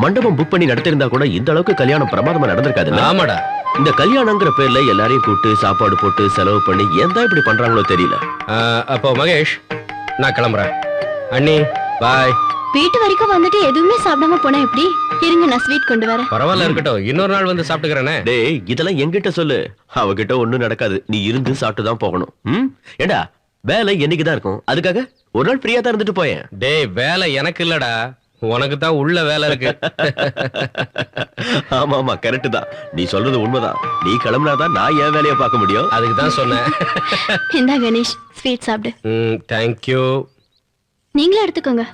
மண்டபம் புக் பண்ணி நடத்திருந்தா கூட இந்த அளவுக்கு கல்யாணம் பிரமாதமா நடந்திருக்காது. ஆமாடா. இந்த கல்யாணங்கிற பேர்ல எல்லாரையும் கூட்டு சாப்பாடு போட்டு செலவு பண்ணி ஏன் தான் இப்படி பண்றாங்களோ தெரியல. அப்போ மகேஷ், நான் கிளம்புறேன். அண்ணி பாய். வீட்டு வரைக்கும் வந்துட்டு எதுவுமே சாப்பிடாம போனா எப்படி? இருங்க, நான் ஸ்வீட் கொண்டு வரேன். பரவாயில்ல, இருக்கட்டும். இன்னொரு நாள் வந்து சாப்பிட்டுக்கிறேனே. டேய், இதெல்லாம் என்கிட்ட சொல்லு. அவகிட்ட ஒண்ணும் நடக்காது. நீ இருந்து சாப்பிட்டு தான் போகணும். ஏண்டா, வேலை என்னைக்குதான் இருக்கும். அதுக்காக ஒரு நாள் ஃப்ரீயா தான் இருந்துட்டு போயேன். டேய், வேலை எனக்கு இல்லடா, உனக்கு தான் உள்ள வேலை இருக்கு. ஆமா ஆமா, கரெக்ட் தான். நீ சொல்றது உண்மைதான். நீ கிளம்புனாதான் நான் என் வேலையை பார்க்க முடியும். அதுக்கு தான் சொன்னேன். இந்தா கணேஷ், ஸ்வீட் சாப்பிடு. தேங்க்யூ. நீங்களே எடுத்துக்கோங்க.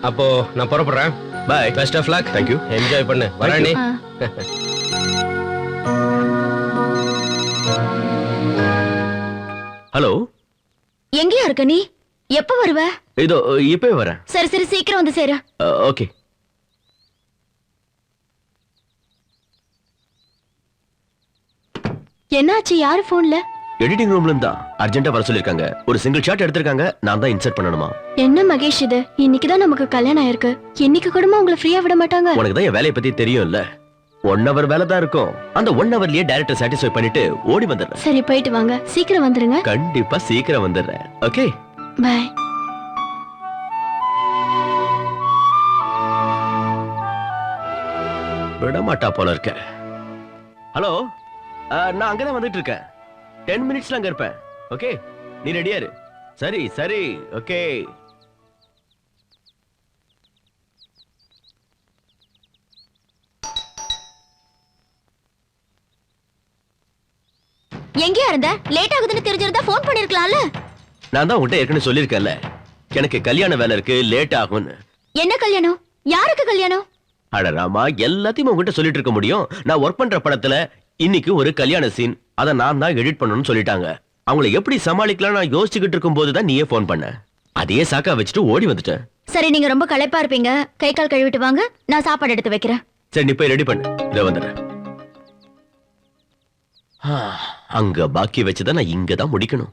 அப்போ நான் புறப்படுறேன். Bye. Best of luck. Thank you. Enjoy பண்ணு. வரேன் நீ. ஹலோ, எங்கயா இருக்க நீ? எப்ப வருவ? இதோ இப்பவே வரேன். சரி சரி, சீக்கிரம் வந்து சேரு. ஓகே. என்னாச்சு? யாரு போன்ல? எடிட்டிங் ரூம்ல இருந்தா அர்ஜென்ட்டா வர சொல்லிருக்காங்க. ஒரு சிங்கிள் ஷாட் எடுத்திருக்காங்க. நான் தான் இன்சர்ட் பண்ணணுமா? என்ன மகேஷ் இது? இன்னைக்குதான் நமக்கு கல்யாணம் ஆயிருக்கு. இன்னைக்கு கூடமா உங்களை ஃப்ரீயா விட மாட்டாங்க? உனக்கு தான் என் வேலையை பத்தி தெரியும்ல. 1 hour வேலை தான் இருக்கும். அந்த 1 hourலயே டைரக்டர் சாட்டிஸ்ஃபை பண்ணிட்டு ஓடி வந்துடுறேன். சரி, போயிட்டு வாங்க. சீக்கிரம் வந்துருங்க. கண்டிப்பா சீக்கிரம் வந்துடுறேன். Okay, by. விடமாட்டா போல இருக்க. ஹலோ, நான் அங்கதான் வந்துட்டு இருக்கேன். 10 minutesல அங்க இருப்பேன். ஓகே, நீ ரெடியா இரு. சரி சரி, ஓகே. எங்கயா இருந்த? லேட் ஆகுதுன்னு தெரிஞ்சிருந்தா போன் பண்ணிருக்கலாம்ல. நான் தான் உன்கிட்ட ஏற்கனவே சொல்லிருக்கேன்ல, எனக்கு கல்யாண வேலை இருக்கு, லேட் ஆகும்னு. என்ன கல்யாணம்? யாருக்கு கல்யாணம்? அட ராமா, எல்லாத்தையும் உங்ககிட்ட சொல்லிட்டு இருக்க முடியும்? நான் ஒர்க் பண்ற படத்துல இன்னைக்கு ஒரு கல்யாண சீன், அதை நான் தான் எடிட் பண்ணணும்னு சொல்லிட்டாங்க. அவங்களை எப்படி சமாளிக்கலாம் நான் யோசிச்சுக்கிட்டு இருக்கும் போதுதான் நீயே போன் பண்ண. அதையே சாக்கா வச்சுட்டு ஓடி வந்துட்டேன். சரி, நீங்க ரொம்ப களைப்பா இருப்பீங்க. கை கால் கழுவிட்டு வாங்க, நான் சாப்பாடு எடுத்து வைக்கிறேன். சரி, நீ போய் ரெடி பண்ணு. இதை வந்துடுறேன். அங்க பாக்கி வச்சுதான் நான் இங்கதான் முடிக்கணும்.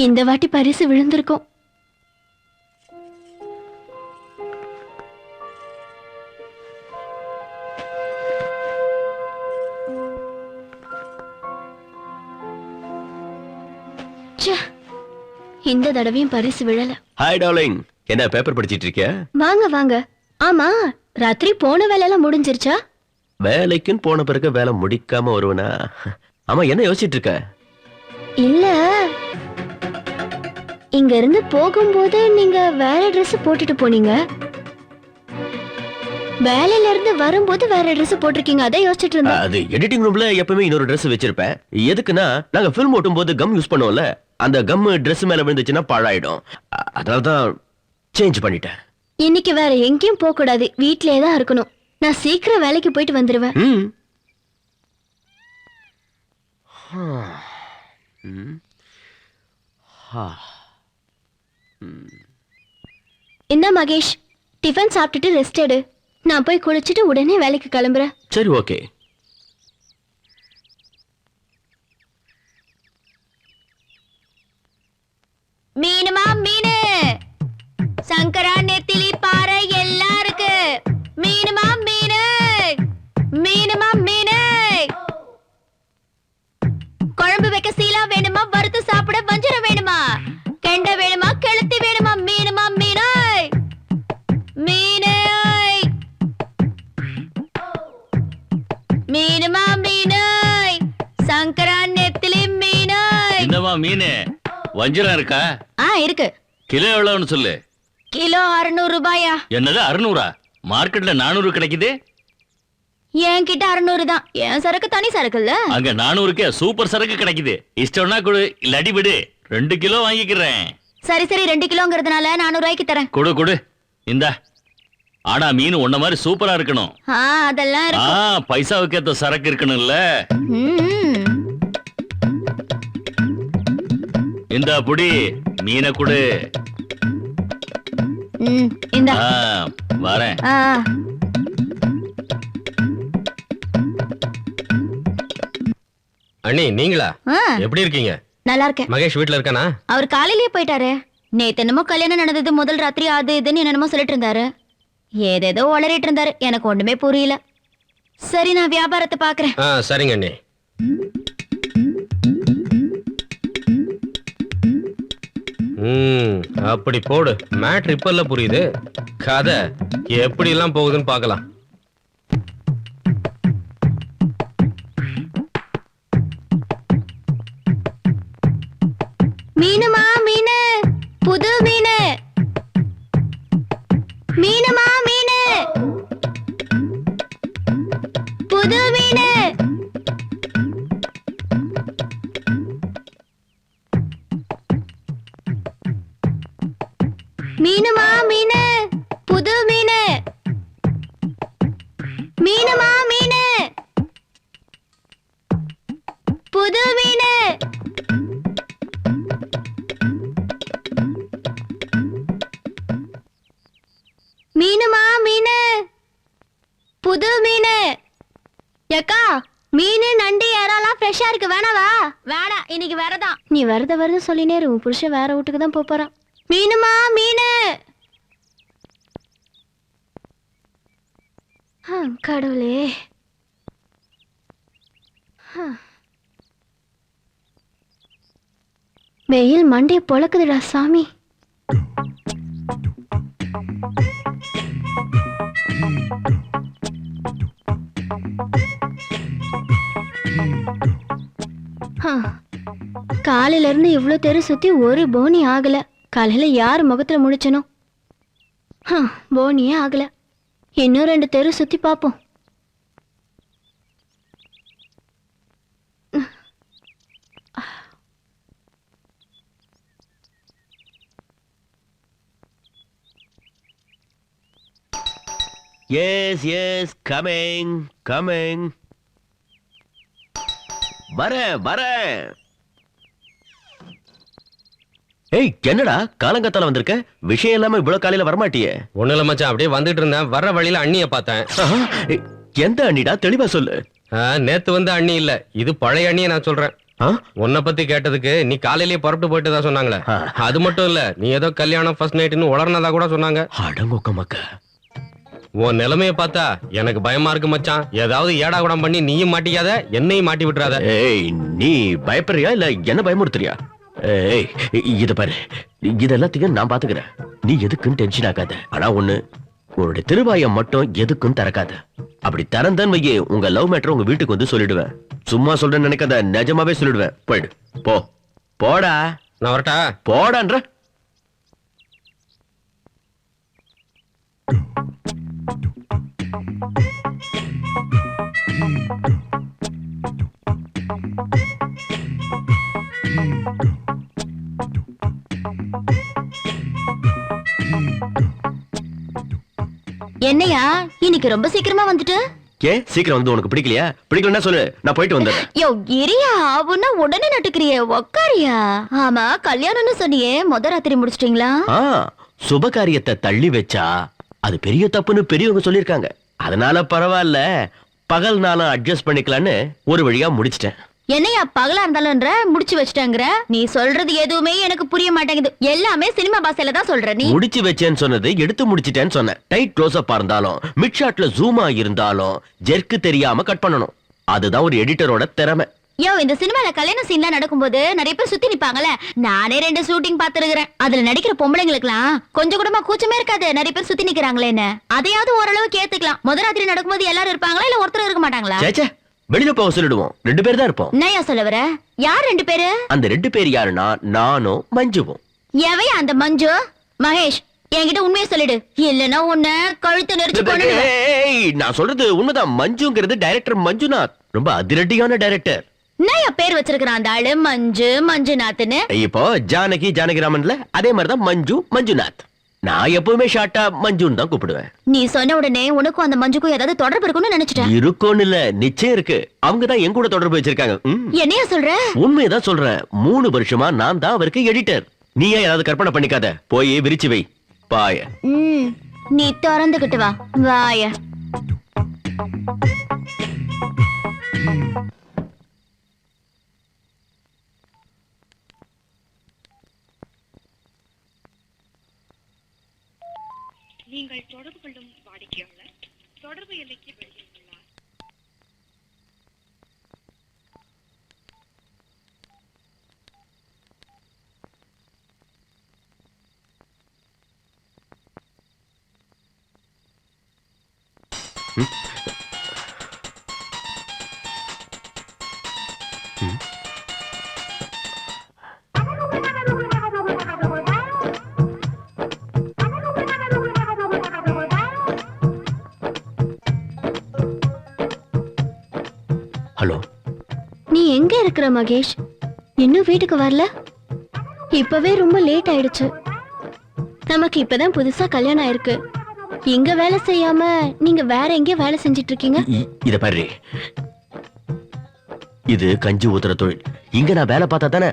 இந்த வாட்டி பரிசு விழுந்திருக்கும். இந்த தடவையும் பரிசு விழல. ஹாய் டார்லிங், என்ன பேப்பர் படிச்சிட்டு இருக்கியா? வாங்க வாங்க. ஆமா, ராத்திரி போன வேலை எல்லாம் முடிஞ்சிருச்சா? வேலைக்குன்னு போன பிறகு வேலை முடிக்காம வருவனா? ஆமா, என்ன யோசிச்சுட்டு இருக்க? இல்ல, இங்க இருந்து போகும்போது நீங்க வேற ட்ரெஸ் போட்டுட்டு போனீங்க. வேலையில இருந்து வரும்போது வேற ட்ரெஸ் போட்டிருக்கீங்க. அதை யோசிச்சுட்டு இருந்தேன். அது எடிட்டிங் ரூம்ல எப்பவுமே இன்னொரு ட்ரெஸ் வச்சிருப்பேன். எதுக்குன்னா, நாங்க ஃபில்ம் ஓட்டும் போது கம் யூஸ் பண்ணுவோம்ல, அந்த கம் ட்ரெஸ் மேல விழுந்துச்சுன்னா பாழாயிடும். அதனாலதான் சேஞ்ச் பண்ணிட்டேன். இன்னைக்கு வேற எங்கேயும் போக கூடாது, வீட்லயே தான் இருக்கணும். நான் சீக்கிரம் வேலைக்கு போயிட்டு வந்துருவேன். இந்த மகேஷ், டிஃபன் சாப்பிட்டுட்டு ரெஸ்ட் எடு. நான் போய் குளிச்சுட்டு உடனே வேலைக்கு கிளம்புறேன். சரி, ஓகே. சங்கரா நெத்திலி பாறை எல்லாம் இருக்கு. மீனுமா மீனு, மீனுமா மீனு. குழம்பு வைக்க சீலா வேணுமா, வறுத்து சாப்பிட வஞ்சரம் வேணுமா, கெண்டை வேணுமா, கெளுத்தி வேணுமா, மீனுமா மீனு, மீனு, மீனுமா மீனு, சங்கரா நெத்திலி மீனு. என்னமா மீனு வஞ்சிரம் இருக்கா? இருக்கு. கிலோ எவ்வளவுன்னு சொல்லு. கிலோ 600 ரூபாயா? என்னது 600? மார்க்கெட்ல 400 கிடைக்குது. என்கிட்ட 600 தான். என் சரக்கு தனி சரக்குல்ல. அங்க 400க்கு சூப்பர் சரக்கு கிடைக்குது. இஷ்டம்னா கொடு, இல்லாட்டி விடு. 2 கிலோ வாங்கிக்கிறேன். சரி சரி, 2 கிலோங்கிறதுனால 400 ரூபாய்க்கு தரேன். கொடு கொடு. இந்தா. ஆனா மீன் உன்ன மாதிரி சூப்பரா இருக்கணும். அதெல்லாம் இருக்கு. பைசாவுக்கு ஏத்த சரக்கு இருக்கணும்ல. இந்த புடி மீனை கொடு. இந்தா வரேன். அண்ணி நீங்களா? எப்படி இருக்கீங்க? நல்லா இருக்கேன். மகேஷ் வீட்ல இருக்கானா? அவர் காலையிலேயே போயிட்டாரு. நேத்து என்னமோ கல்யாணம் நடந்தது, முதல் ராத்திரி அது இதுன்னு என்னமோ சொல்லிட்டு இருந்தாரு. ஏதேதோ உளறிட்டு இருந்தாரு. எனக்கு ஒண்ணுமே புரியல. சரி, நான் வியாபாரத்தை பாக்குறேன். சரிங்க அண்ணி. அப்படி போடு. மேட்ரு இப்ப புரியுது. கதை எப்படி எல்லாம் போகுதுன்னு பாக்கலாம். மீனுமா மீனு, புது மீனு, மீனுமா மீனு, புது மீனு. மீனுமா மீனு, புது மீனு, மீனுமா மீனு, புது மீனு. மீனுமா மீனு, புது மீனு. ஏக்கா, மீனு நண்டு இறாலாம் ஃப்ரெஷ்ஷா இருக்கு. வேணாவா? வேணாம், இன்னைக்கு வேறதான். நீ வரத சொல்லினே இரு. உன் புருஷன் வேற வீட்டுக்கு தான் போறான். மீனுமா மீனு. கடவுளே. வெயில் மண்டைய பொழக்குதுடா சாமி. காலையில இருந்து இவ்ளோ தெரு சுத்தி ஒரு போனி ஆகல. காலையில யார் முகத்துல முடிச்சனோ போனியே ஆகல. இன்னும் 2 தெரு சுத்தி பாப்போம். Yes yes, coming coming. வரேன். ஏய், என்னடா காலங்கத்தால வந்திருக்க? விஷயம் இல்லாம இவ்வளவு காலையில வரமாட்டியே? ஒண்ணு இல்ல மச்சான், அப்படியே வந்துட்டு இருந்தேன். வர்ற வழியில அண்ணிய பார்த்தேன். எந்த அண்ணிடா? தெளிவா சொல்லு. நேத்து வந்த அண்ணி இல்ல, இது பழைய அண்ணிய நான் சொல்றேன். உன்னை பத்தி கேட்டதுக்கு நீ காலையிலேயே புறப்பட்டு போயிட்டு தான் சொன்னாங்களே. அது மட்டும் இல்ல, நீ ஏதோ கல்யாணம் ஃபர்ஸ்ட் நைட்னு உளர்னதா கூட சொன்னாங்க. அடங்கொக்க மக்க. உன் நிலைமைய பார்த்தா எனக்கு பயமா இருக்கு மச்சான். ஏதாவது ஏடா கூடம் பண்ணி நீயும் மாட்டிக்காத, என்னையும் மாட்டி விட்டுறாத. ஏய், நீ பயப்படுறியா இல்ல என்ன பயமுறுத்துறியா? ஏய், இத பாரு, இதெல்லாத்தையும் நான் பாத்துக்கிறேன். நீ எதுக்குன்னு டென்ஷன் ஆகாத. ஆனா ஒண்ணு, உன்னுடைய திருவாயம் மட்டும் எதுக்கும் திறக்காத. அப்படி திறந்தன் வையே, உங்க லவ் மேட்டர் உங்க வீட்டுக்கு வந்து சொல்லிடுவேன். சும்மா சொல்றேன்னு நினைக்காத, நிஜமாவே சொல்லிடுவேன். போயிடு, போடா. நான் வரட்டா? போடான்ற. என்னையா இன்னைக்கு ரொம்ப சீக்கிரமா வந்துட்டு? சீக்கிரம் வந்து உனக்கு பிடிக்கலையா? பிடிக்கலன்னா சொல்லு, நான் போயிட்டு வந்துடுறேன். யோ இரியா, அவனா உடனே நட்டுக்கிறியே, உக்காரியா. ஆமா, கல்யாணம்னு சொன்னியே, ராத்திரி முடிச்சிட்டீங்களா? சுபகாரியத்தை தள்ளி வச்சா அது பெரிய தப்புன்னு பெரியவங்க சொல்லிருக்காங்க. அதனால பரவாயில்ல, பகல் நாளும் அட்ஜஸ்ட் பண்ணிக்கலான்னு ஒரு வழியா முடிச்சிட்டேன். என்னையா பகலா இருந்தாலும்ன்ற முடிச்சு வச்சுட்டாங்கற நீ சொல்றது எதுவுமே எனக்கு புரிய மாட்டேங்குது எல்லாமே சினிமா பாஷையில தான் சொல்ற நீ முடிச்சு வச்சேன்னு சொன்னது எடுத்து முடிச்சிட்டேன்னு சொன்னேன் டைட் க்ளோஸ் அப் இருந்தாலும் மிட் ஷாட்ல ஜூமா இருந்தாலும் ஜெர்க்கு தெரியாம கட் பண்ணணும் அதுதான் ஒரு எடிட்டரோட திறமை யோ இந்த சினிமால கல்யாண சீன்லாம் நடக்கும்போது நிறைய பேர் சுத்தி நிப்பாங்கல்ல நானே 2 ஷூட்டிங் பாத்துருக்கேன் அதுல நடிக்கிற பொம்பளைங்களுக்குலாம் கொஞ்சம் கூடமா கூச்சமே இருக்காது நிறைய பேர் சுத்தி நிக்கிறாங்களேன்னு அதையாவது ஓரளவு கேத்துக்கலாம் முத ராத்திரி நடக்கும்போது எல்லாரும் இருப்பாங்களா இல்ல ஒருத்தர் இருக்க மாட்டாங்களா சேச்சே வெளியில போக சொல்லிடுவோம் 2 பேர் தான் இருப்போம் என்னையா சொல்ல வர யார் 2 பேரு அந்த 2 பேர் யாருன்னா நானும் மஞ்சுவும் எவையா அந்த மஞ்சு மகேஷ் என்கிட்ட உண்மையை சொல்லிடு இல்லனா உன்னை கழுத்து நெரிச்சு கொன்னுடுவேன் ஏய், நான் சொல்றது உண்மைதான் மஞ்சுங்கிறது டைரக்டர் மஞ்சுநாத் ரொம்ப அதிரடியான டைரக்டர் என்னையா பேர் வச்சிருக்கான் அந்த ஆளு மஞ்சு மஞ்சுநாத்னு இப்போ ஜானகி ஜானகிராமன்ல அதே மாதிரிதான் மஞ்சு மஞ்சுநாத் நான் எப்பவுமே ஷார்ட்டா மஞ்சுன்னு தான் கூப்பிடுவேன் நீ சொன்ன உடனே உனக்கும் அந்த மஞ்சுக்கும் ஏதாவது தொடர்பு இருக்கும்னு நினைச்சிட்டேன் இருக்கும்னு இல்ல நிச்சயம் இருக்கு அவங்க தான் என் கூட தொடர்பு வச்சிருக்காங்க என்னையா சொல்ற உண்மையதான் சொல்றேன் 3 வருஷமா நான் தான் அவருக்கு எடிட்டர் நீ ஏன் ஏதாவது கற்பனை பண்ணிக்காத போய் விரிச்சு வை பாய நீ திறந்துகிட்டு வா வாய நீங்கள் தொடர்பு கொள்ளும் வாடிக்கையாளர் தொடர்பு எல்லைக்கு வெளியே உள்ளார் ஹலோ நீ எங்க இருக்கிற மகேஷ் இன்னும் வீட்டுக்கு வரல இப்பவே ரொம்ப லேட் ஆயிடுச்சு நமக்கு இப்பதான் புதுசா கல்யாணம் ஆயிருக்கு இங்க வேலை செய்யாம நீங்க வேற எங்க வேலை செஞ்சிட்டு இருக்கீங்க இத பாரு இது கஞ்சி ஊத்துற தொழில் இங்க நான் வேலை பார்த்தா தானே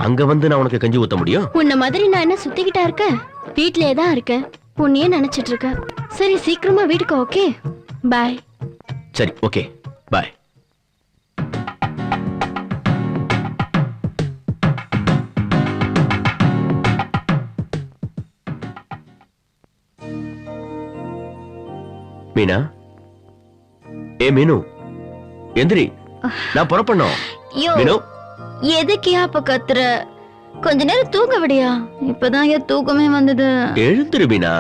அங்க வந்து நான் உனக்கு கஞ்சி ஊத்த முடியும் உன்ன மாதிரி நான் என்ன சுத்திக்கிட்டா இருக்கேன் வீட்லயே தான் இருக்கேன் உன்னையே நினைச்சிட்டு இருக்கேன் சரி சீக்கிரமா வீட்டுக்கு ஓகே பாய் சரி ஓகே பாய் மீனா ஏ மீனு எந்திரி நான் புறப்படணும் யோ மீனு எதுக்கியா அப்ப கத்துற கொஞ்ச நேரம் தூங்க விடியா இப்பதான் ஏன் தூக்கமே வந்தது எழுந்திரு மீனா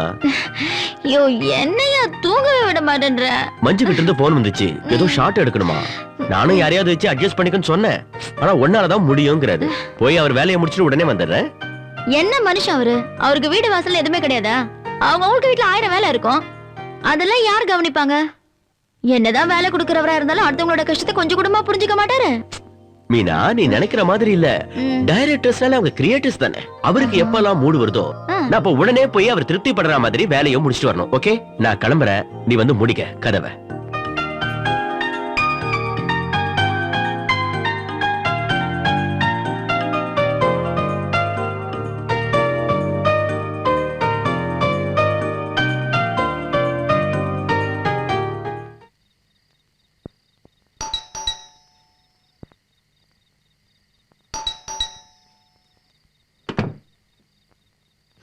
யோ என்னையா தூங்கவே விட மாட்டேன்ற மஞ்சு கிட்ட இருந்து போன் வந்துச்சு ஏதோ ஷார்ட் எடுக்கணுமா நானும் யாரையாவது வச்சு அட்ஜஸ்ட் பண்ணிக்கன்னு சொன்னேன் ஆனா ஒன்னாலதான் முடியுங்கிறாரு போய் அவர் வேலையை முடிச்சுட்டு உடனே வந்துடுறேன் என்ன மனுஷன் அவருக்கு வீடு வாசல்ல எதுவுமே கிடையாதா அவங்களுக்கு வீட்டுல 1000 வேலை இருக்கும் அதெல்லாம் யார் கவனிப்பாங்க என்னதான் வேலை கொடுக்கறவரா இருந்தாலும் அடுத்தவங்களோட கஷ்டத்தை கொஞ்சம் கூடமா புரிஞ்சுக்க மாட்டாரு மீனா நீ நினைக்கிற மாதிரி இல்ல டைரக்டர்ஸ்னால அவங்க கிரியேட்டர்ஸ் தானே அவருக்கு எப்பெல்லாம் மூடு வருதோ நான் இப்ப உடனே போய் அவர் திருப்தி படுற மாதிரி வேலையை முடிச்சிட்டு வரணும் ஓகே நான் கிளம்புறேன் நீ வந்து முடிக்க கதவை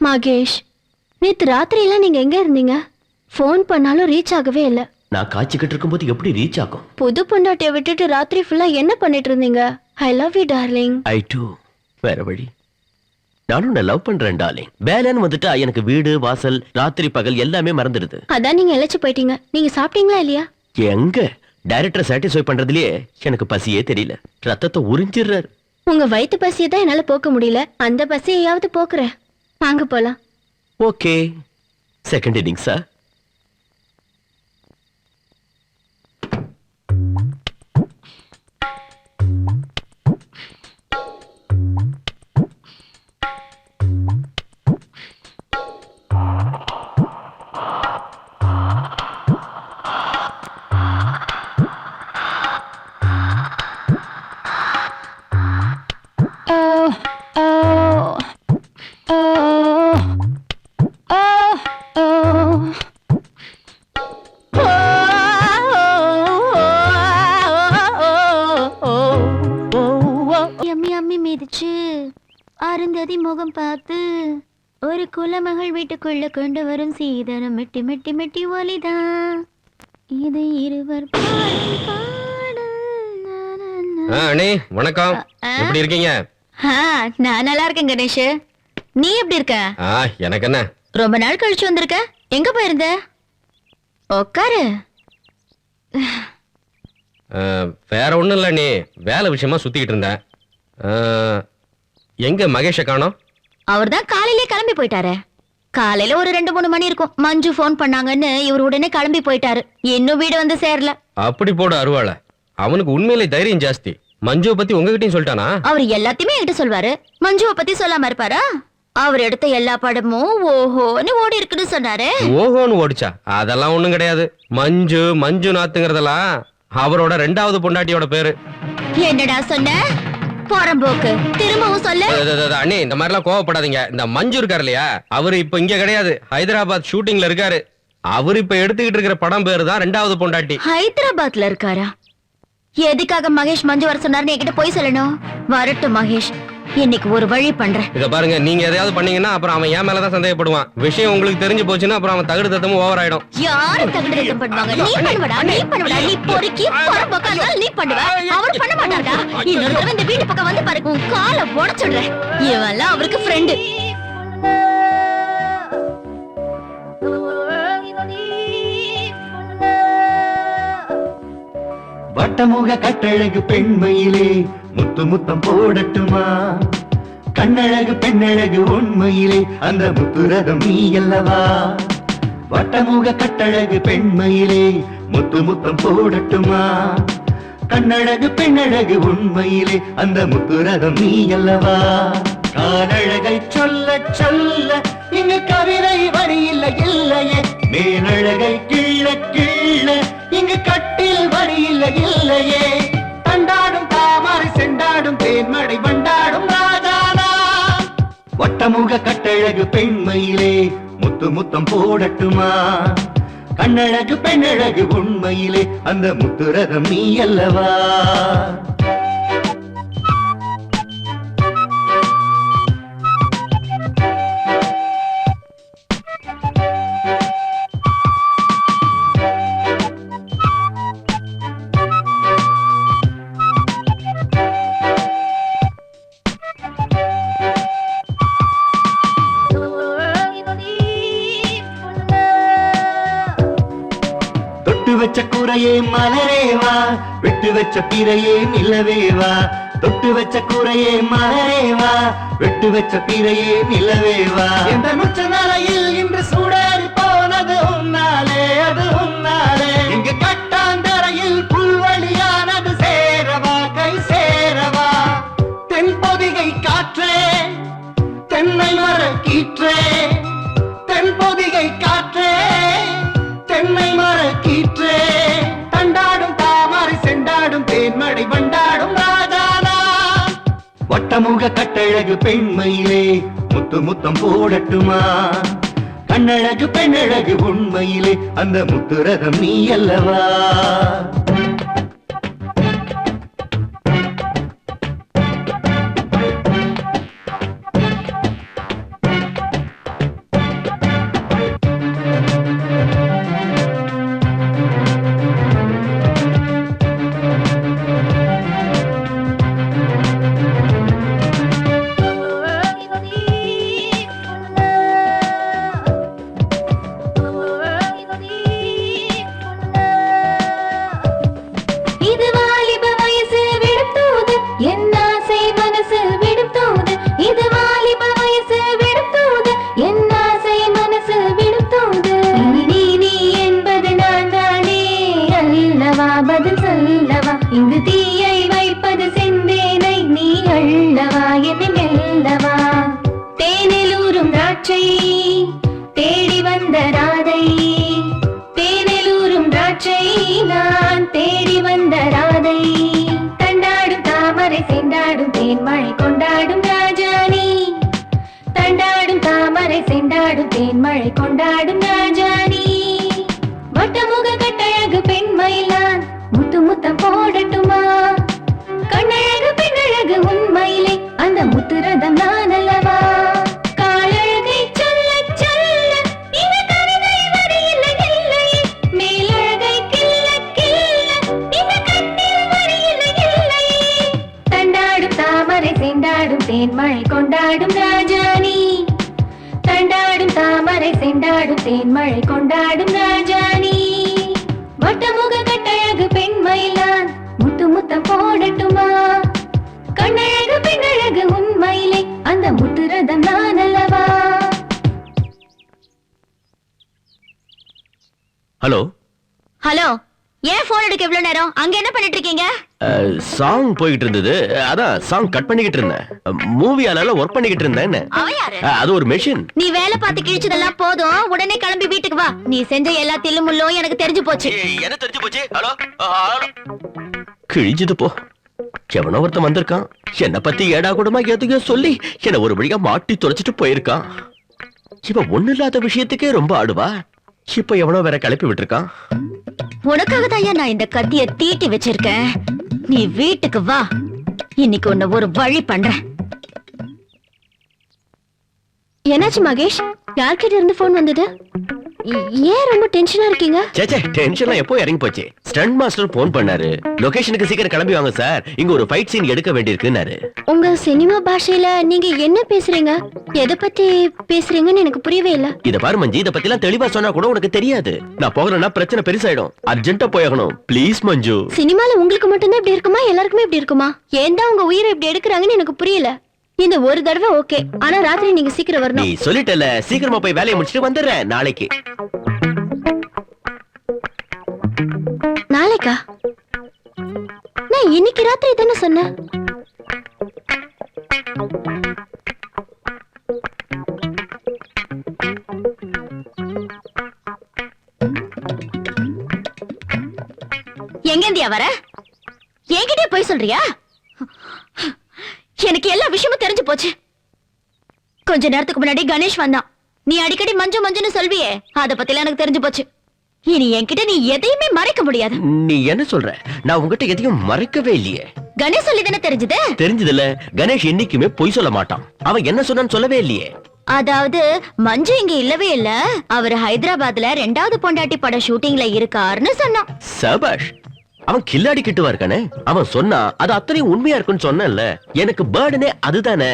மகேஷ் நேத்து ராத்திரி எல்லாம் நீங்க எங்க இருந்தீங்க போன் பண்ணாலும் ரீச் ஆகவே இல்ல நான் காய்ச்சிக்கிட்டு இருக்கும்போது எப்படி ரீச் ஆகும் புது பொண்டாட்டிய விட்டுட்டு ராத்திரி ஃபுல்லா என்ன பண்ணிட்டு இருந்தீங்க I love you darling I too வேற வழி நானும் உன்னை லவ் பண்றேன் டார்லிங் வேலைன்னு வந்துட்டா எனக்கு வீடு வாசல் ராத்திரி பகல் எல்லாமே மறந்துடுது அதான் நீங்க இழைச்சு போயிட்டீங்க நீங்க சாப்பிட்டீங்களா இல்லையா எங்க டைரக்டர் சாட்டிஸ்ஃபை பண்றதுலயே எனக்கு பசியே தெரியல ரத்தத்தை உறிஞ்சிடுறாரு உங்க வயிற்று பசியை தான் என்னால போக்க முடியல அந்த பசியையாவது போக்குறேன் வாங்க போலாம் ஓகே செகண்ட் இன்னிங்ஸா oh. மிதிச்சு அருந்ததி முகம் பார்த்து ஒரு குலமகள் வீட்டுக்குள்ள கொண்டு வரும் சீதனம் மெட்டி மெட்டி மெட்டி ஒலிதான் இது இருவர் பாடும் பாடல். அண்ணே வணக்கம். எப்படி இருக்கீங்க? நான் நல்லா இருக்கேன் கணேஷ். நீ எப்படி இருக்க? எனக்கு என்ன, ரொம்ப நாள் கழிச்சு வந்திருக்க. எங்க போயிருந்த? உட்காரு. வேற ஒண்ணும் இல்ல அண்ணே, வேலை விஷயமா சுத்திக்கிட்டு இருந்தேன். எங்க மகேஷ காணோம்? அவர்தான் காலையிலே கிளம்பி போயிட்டாரு. காலையில ஒரு 2-3 மணி இருக்கும். மஞ்சு போன் பண்ணாங்கன்னு இவர் உடனே கிளம்பி போயிட்டாரு. இன்னும் வீடு வந்து சேரல. அப்படி போடு அருவாள. அவனுக்கு உண்மையிலே தைரியம் ஜாஸ்தி. மஞ்சுவை பத்தி உங்ககிட்டயும் சொல்லிட்டானா? அவர் எல்லாத்தையுமே என்கிட்ட சொல்வாரு. மஞ்சுவை பத்தி சொல்லாம இருப்பாரா? அவர் எடுத்த எல்லா படமும் ஓஹோன்னு ஓடி இருக்குன்னு சொன்னாரு. ஓஹோன்னு ஓடிச்சா? அதெல்லாம் ஒண்ணும் கிடையாது. மஞ்சு நாத்துங்கிறதெல்லாம் அவரோட 2வது பொண்டாட்டியோட பேரு. என்னடா சொன்ன? போறம்போக்கு. திரும்பவும் சொல்லு. அண்ணே இந்த மாதிரி எல்லாம் கோவப்படாதீங்க. இந்த மஞ்சு இருக்காரு இல்லையா, அவரு இப்ப இங்க கிடையாது, ஹைதராபாத் ஷூட்டிங்ல இருக்காரு. அவரு இப்ப எடுத்துக்கிட்டு இருக்கிற படம் பேரு தான் 2வது பொண்டாட்டி. ஹைதராபாத்ல இருக்காரா? எதுக்காக மகேஷ் மஞ்சு வர சொன்னாருன்னு என்கிட்ட போய் சொல்லணும். வரட்டும் மகேஷ், இன்னைக்கு ஒரு வழி பண்றேன். இத பாருங்க, நீங்க எதையாவது பண்ணீங்கன்னா அப்புறம் அவன் என் மேலதான் சந்தேகப்படுவான். விஷயம் உங்களுக்கு தெரிஞ்சு போச்சுன்னா அப்புறம் அவன் தகுடு தத்தமும் ஓவர் ஆயிடும். யாரு தகுடு தத்தம் பண்ணுவாங்க? நீ பண்ணுவடா, நீ பண்ணுவடா. நீ பொறுக்கி போறம்போக்கா நீ பண்ணுவ. அவர் பண்ண மாட்டாரா? இன்னொரு தடவை இந்த வீட்டு பக்கம் வந்து பாரு, உன் காலை உடைச்சுடுறேன். இவெல்லாம் அவருக்கு ஃப்ரெண்டு. வட்டமுக கட்டழகு பெண்மையிலே முத்து முத்தம் போடட்டுமா? கண்ணழகு பெண்ணழகு உண்மையிலே அந்த முத்துரதம் நீ அல்லவா? வட்டமுக கட்டழகு பெண்மையிலே முத்து முத்தம் போடட்டுமா? கண்ணழகு பெண்ணழகு உண்மையிலே அந்த முத்துரதம் நீ அல்லவா? கானழகை சொல்ல சொல்ல இங்கு கவிதை வரி இல்லை இல்லையே. மேலழகை கிள்ள கிள்ள இங்கு கட்டில் வரி இல்லை இல்லையே. தண்டாடும் தாமரை செண்டாடும் தேன்மடை வண்டாடும் ராஜானா. வட்டமுக கட்டழகு பெண்மையிலே முத்து முத்தம் போடட்டுமா? கண்ணழகு பெண்ணழகு உண்மையிலே அந்த முத்துரதம் நீ அல்லவா? வச்ச கூரையே மலரேவா, விட்டு வச்ச பிறையே நிலவேவா. தொட்டு வச்ச கூரையே மலரேவா, விட்டு வச்ச பிறையே நிலவேவா. என்ற நுச்ச நாளையில் இன்று சூடாரி போனது உன்னாலே, அது உன்னாலே. இங்கு கட்டாந்தரையில் புல்வெளியானது சேரவா, கை சேரவா. தென்பொதிகை காற்றே, தென்னை மர கீற்றே. தென்பொதிகை காற்றே, தென்னை மர கீற்றே. தண்டாடும் தாமரை செண்டாடும் தேன்மடை வண்டாடும் ராஜானா. வட்டமுக கட்டழகு பெண்மையிலே முத்து முத்தம் போடட்டுமா? கண்ணழகு பெண்ணழகு உண்மையிலே அந்த முத்துரதம் நீ அல்லவா? இங்கு தீயை வைப்பது செந்தேனை நீ அள்ளவா என்னை மெல்லவா. தேனிலூரும் திராட்சை தேடி வந்த ராதை, தேனிலூரும் திராட்சை நான் தேடி வந்த ராதை. தண்டாடும் தாமரை செண்டாடும் தேன்மழை கொண்டாடும் ராஜானி. தண்டாடும் தாமரை செண்டாடும் தேன்மழை கொண்டாடும் ராஜானி. வட்டமுக கட்டழகு பெண்மயில் நான் முத்து முத்தம் போடட்டுமா? கண்ணழகு பெண்ணழகு உண்மையிலே முத்துரதம் நான் அல்லவா காலழகை சொல்ல சொல்ல இந்த கவிதை வரியில்லை இல்லை மேலழகை கில்ல கில்ல இந்த கட்டில் வரியில்லை இல்லை தண்டாடும் தாமரை செண்டாடும் தேன்மழை கொண்டாடும் ராஜானி தண்டாடும் தாமரை செண்டாடும் தேன்மழை கொண்டாடும் ராஜானி வட்டமுக கட்டழகு பெண்மயிலான் முத்து முத்தம் போடட்டுமா கண்ணழகு பெண்ணழகு உண்மையிலே அந்த முத்துரதம் நான் அல்லவா ஹலோ ஹலோ ஏன் போன் எடுக்க இவ்வளவு நேரம் அங்க என்ன பண்ணிட்டு இருக்கீங்க சாங் போயிட்டு இருந்தது அதான் சாங் கட் பண்ணிக்கிட்டு இருந்தேன் மூவியால ஒர்க் பண்ணிக்கிட்டு இருந்தேன் அவன் யாரு அது ஒரு மெஷின் நீ வேலை பார்த்து கிழிச்சதெல்லாம் போதும் உடனே கிளம்பி வீட்டுக்கு வா நீ செஞ்ச எல்லா தில்லுமுள்ளும் எனக்கு தெரிஞ்சு போச்சு என்ன தெரிஞ்சு போச்சு ஹலோ கிழிஞ்சது போ எவனோ ஒருத்தன் வந்திருக்கான் என்ன பத்தி ஏடா கூடமா எதையோ சொல்லி என்ன ஒரு வழியா மாட்டி தொலைச்சிட்டு போயிருக்கான் இப்ப ஒண்ணு இல்லாத விஷயத்துக்கே ரொம்ப ஆடுவா இப்ப எவனோ வேற கிளப்பி விட்டுருக்கான் உனக்காக தான் நான் இந்த கத்திய தீட்டி வச்சிருக்கேன் நீ வீட்டுக்கு வா இன்னைக்கு உன்னை ஒரு வழி பண்றேன் என்னாச்சு மகேஷ் யார்கிட்ட இருந்து போன் வந்தது ஏன் ரொம்ப டென்ஷனா இருக்கீங்க சேச்சே டென்ஷன்லாம் எப்போ இறங்கி போச்சு ஸ்டண்ட் மாஸ்டர் போன் பண்ணாரு லொகேஷனுக்கு சீக்கிரம் கிளம்பி வாங்க சார் இங்க ஒரு ஃபைட் சீன் எடுக்க வேண்டியிருக்குன்னாரு உங்க சினிமா பாஷையில நீங்க என்ன பேசுறீங்க எதை பத்தி பேசுறீங்கன்னு எனக்கு புரியவே இல்ல இத பாரு மஞ்சி இத பத்தி எல்லாம் தெளிவா சொன்னா கூட உனக்கு தெரியாது நான் போகலன்னா பிரச்சனை பெருசாயிடும் அர்ஜென்ட்டா போயாகணும் ப்ளீஸ் மஞ்சு சினிமால உங்களுக்கு மட்டும்தான் இப்படி இருக்குமா எல்லாருக்குமே இப்படி இருக்குமா ஏன் தான் உங்க உயிரை இப்படி எடுக்கிறாங்கன்னு எனக்கு புரியல இந்த ஒரு தடவை ஓகே ஆனா ராத்திரி நீங்க சீக்கிரம் நீ வரணும் சொல்லிட்டல சீக்கிரமா போய் வேலையை முடிச்சிட்டு வந்துடுறேன் நாளைக்கு நாளைக்கா நான் இன்னைக்கு ராத்திரி தானே சொன்னேன் எங்க இந்தியா வர என்கிட்டயே போய் சொல்றியா எனக்கு எல்லா விஷயமும் தெரிஞ்சு போச்சு கொஞ்ச நேரத்துக்கு முன்னாடி கணேஷ் வந்தான் நீ அடிக்கடி மஞ்சு மஞ்சுன்னு சொல்வியே அத பத்திலாம் எனக்கு தெரிஞ்சு போச்சு இனி என்கிட்ட நீ எதையுமே மறைக்க முடியாது நீ என்ன சொல்ற நான் உங்ககிட்ட எதையும் மறைக்கவே இல்லையே கணேஷ் சொல்லி தானே தெரிஞ்சது தெரிஞ்சதுல கணேஷ் என்னைக்குமே பொய் சொல்ல மாட்டான் அவன் என்ன சொன்னான்னு சொல்லவே இல்லையே அதாவது மஞ்சு இங்க இல்லவே இல்ல அவர் ஹைதராபாத்ல 2வது பொண்டாட்டி பட ஷூட்டிங்ல இருக்காருன்னு சொன்னான் சபாஷ் அவன் கில்லாடி கிட்டுவா இருக்கானே அவன் சொன்னா அது அத்தனையும் உண்மையா இருக்குன்னு சொன்னல எனக்கு பேர்டனே அதுதானே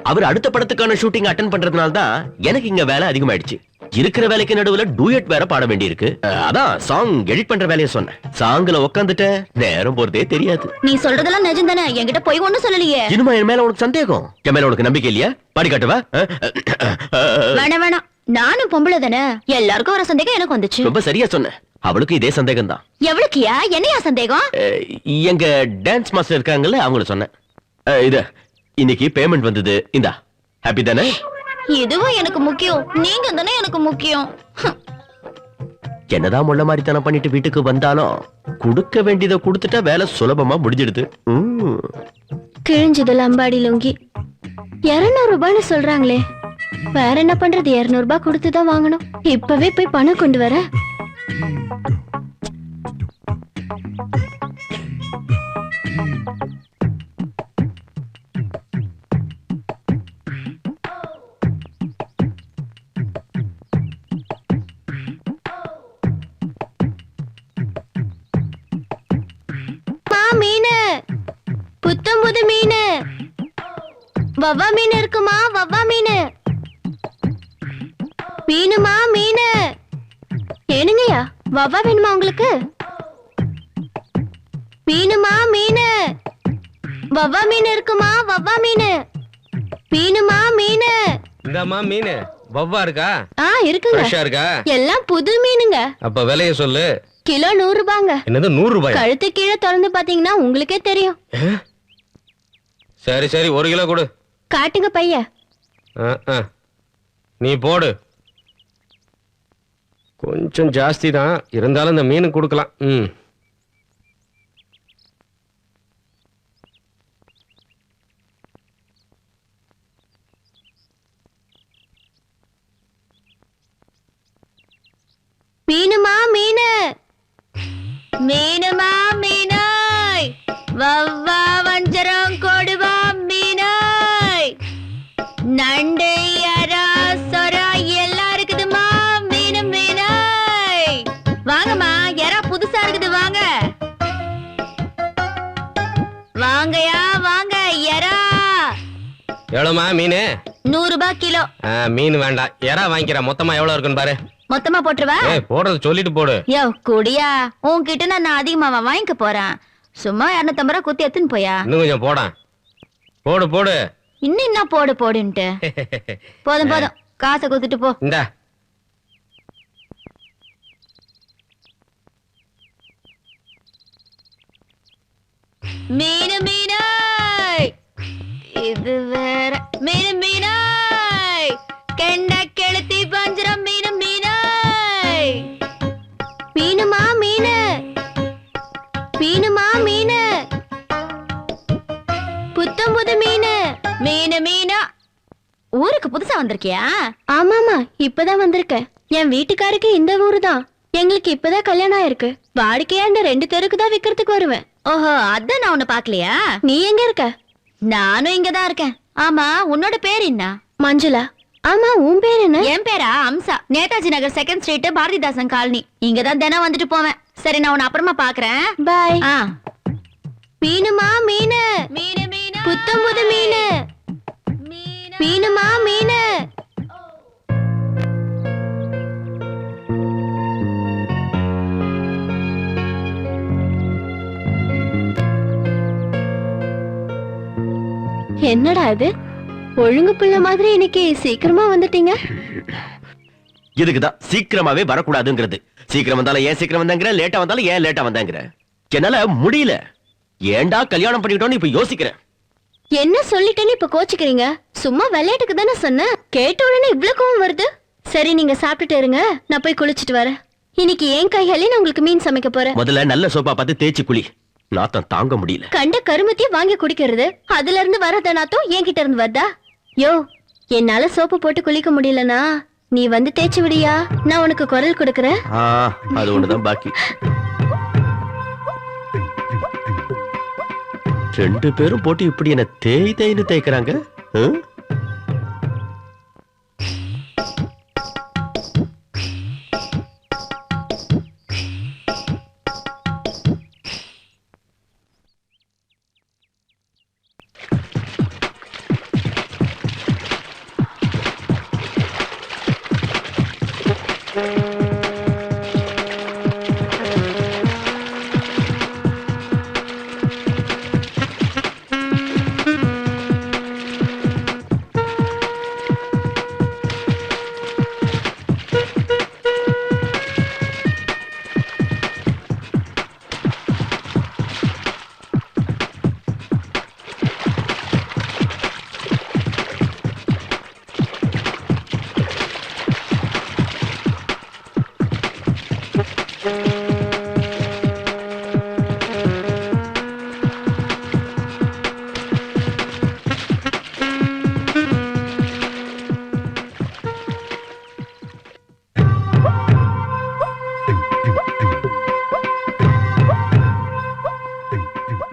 அவர் அடுத்த படத்துக்கான ஷூட்டிங் அட்டென்ட் பண்றதுனால தான் எனக்கு இங்க வேலை அதிகமாயிடுச்சு இருக்கிற வேலைக்கு நடுவுல டூயட் வேற பாட வேண்டியிருக்கு அதான் சாங் எடிட் பண்ற வேலையை சொன்னேன் சாங்ல உட்காந்துட்டேன் நேரம் போறதே தெரியாது நீ சொல்றதெல்லாம் நிஜம் தானே என்கிட்ட போய் ஒண்ணும் சொல்லலையே இனிமா என் மேல உனக்கு சந்தேகம் என் மேல உனக்கு நம்பிக்கை இல்லையா பாடி காட்டுவா வேணாம் வேணாம் நானும் பொம்பளை தானே எல்லாருக்கும் ஒரு சந்தேகம் எனக்கு வந்துச்சு ரொம்ப சரியா சொன்ன அவளுக்கு இதே சந்தேகம் தான் எவ்வளவுக்கியா என்னையா சந்தேகம் எங்க டான்ஸ் மாஸ்டர் இருக்காங்கல்ல அவங்கள சொன்னேன் இது இன்னைக்கு பேமெண்ட் வந்தது இந்தா ஹாப்பி தானே இதுவும் எனக்கு முக்கியம் நீங்க தானே எனக்கு முக்கியம் என்னதான் முள்ள மாதிரி தனம் பண்ணிட்டு வீட்டுக்கு வந்தாலும் கொடுக்க வேண்டியதை கொடுத்துட்டா வேலை சுலபமா முடிஞ்சிடுது கிழிஞ்சது லம்பாடி லுங்கி 200 ரூபான்னு சொல்றாங்களே வேற என்ன பண்றது 200 ரூபாய் கொடுத்துதான் வாங்கணும் இப்பவே போய் பணம் கொண்டு வர மீனு புத்தம் புது மீனு வவ்வா மீன் இருக்குமா வவ்வா மீனு மீனுமா மீனு ஏனுங்கய்யா வவ்வா வேணுமா உங்களுக்கு மீனுமா மீனு வவ்வா மீன் இருக்குமா வவ்வா மீனு மீனுமா மீனு இந்தாம்மா மீன் வவ்வா இருக்கா இருக்குங்க ஃப்ரெஷ்ஷா இருக்கா எல்லாம் புது மீனுங்க அப்ப விலைய சொல்லு கிலோ 100 ரூபாங்க என்னது 100 ரூபாய் கழுத்து கீழே திறந்து பாத்தீங்கன்னா உங்களுக்கே தெரியும் சரி சரி 1 கிலோ கொடு காட்டுங்க பைய நீ போடு கொஞ்சம் ஜாஸ்தி தான் இருந்தாலும் இந்த மீன் கொடுக்கலாம் மீனுமா மீனு மீனுமா மீனாய் வவ்வா வஞ்சரம் கொடுவா மீனாய் வாங்கயா வாங்க எறா எவ்வளவுமா மீன்? 100 ரூபாய் கிலோ. மீன் வேண்டாம், எறா வாங்கிக்கிறேன். மொத்தமா எவ்வளவு இருக்குன்னு பாரு. மொத்தமா போட்டுருவா? போடுறது சொல்லிட்டு போடு. யோ குடியா, உன்கிட்ட நான் அதிகமாவா வாங்கிக்க போறேன். சும்மா 250 ரூபாய் குத்தி எடுத்துன்னு போயா. இன்னும் கொஞ்சம் போடா. போடு போடு. இன்னும் என்ன போடு போடுன்ட்டு. போதும் போதும், காசை குத்துட்டு போ. இந்தா. மீனு மீனாய், இது வேற. மீனு மீனாய், கெண்ட கெளுத்தி பஞ்சரம். மீனு மீனாய், மீனுமா மீனு, மீனுமா மீனு, புத்தம் புது மீனு. மீனு மீனா. ஊருக்கு புதுசா வந்திருக்கியா? ஆமாமா, இப்பதான் வந்திருக்கேன். என் வீட்டுக்காருக்கு இந்த ஊரு தான். எங்களுக்கு இப்பதான் கல்யாணம் ஆயிருக்கு. வாடிக்கையா இந்த 2 தெருக்கு தான் விக்கிறதுக்கு வருவேன். ஓஹோ, அதான் நான் உன்னை பாக்கலையா? நீ எங்க இருக்க? நானும் இங்கதான் இருக்கேன். ஆமா, உன்னோட பேர் என்ன? மஞ்சுளா. ஆமா, உன் பேர் என்ன? என் பேரா அம்சா. நேதாஜி நகர் 2nd ஸ்ட்ரீட், பாரதிதாசன் காலனி. இங்கதான் தினம் வந்துட்டு போவேன். சரி, நான் உன்னை அப்புறமா பாக்குறேன். பாய். மீனுமா மீனு, மீனு மீனு, புத்தம் புது மீனு. மீனுமா மீனு. என்னடா இது, ஒழுங்கு பிள்ளை மாதிரி இன்னைக்கு சீக்கிரமா வந்துட்டீங்க. இதுக்குதான் சீக்கிரமாவே வரக்கூடாதுங்கிறது. சீக்கிரம் வந்தாலும் ஏன் சீக்கிரம் வந்தாங்கிற, லேட்டா வந்தாலும் ஏன் லேட்டா வந்தாங்கிற. என்னால முடியல. ஏன்டா கல்யாணம் பண்ணிக்கிட்டோன்னு இப்ப யோசிக்கிறேன். என்ன சொல்லிட்டேன்னு இப்ப கோச்சிக்கிறீங்க? சும்மா விளையாட்டுக்கு தானே சொன்னேன். கேட்ட உடனே இவ்ளோ கோவம் வருது. சரி, நீங்க சாப்பிட்டுட்டு இருங்க, நான் போய் குளிச்சிட்டு வரேன். இன்னைக்கு ஏன் கையாலே நான் உங்களுக்கு மீன் சமைக்க போறேன். முதல்ல நல்ல சோப்பா பார்த்து தேய்ச்சி குளி. நாத்தம் தாங்க முடியல. கண்ட கருமத்தையே வாங்கி குடிக்கிறது, அதுல இருந்து வரத நாத்தம் என்கிட்ட இருந்து வருதா? யோ, என்னால சோப்பு போட்டு குளிக்க முடியலனா நீ வந்து தேய்ச்சி விடியா, நான் உனக்கு குரல் கொடுக்கறேன். அது ஒண்ணுதான் பாக்கி. 2 பேரும் போட்டு இப்படி என்ன தேய் தேய்னு தேய்க்கிறாங்க.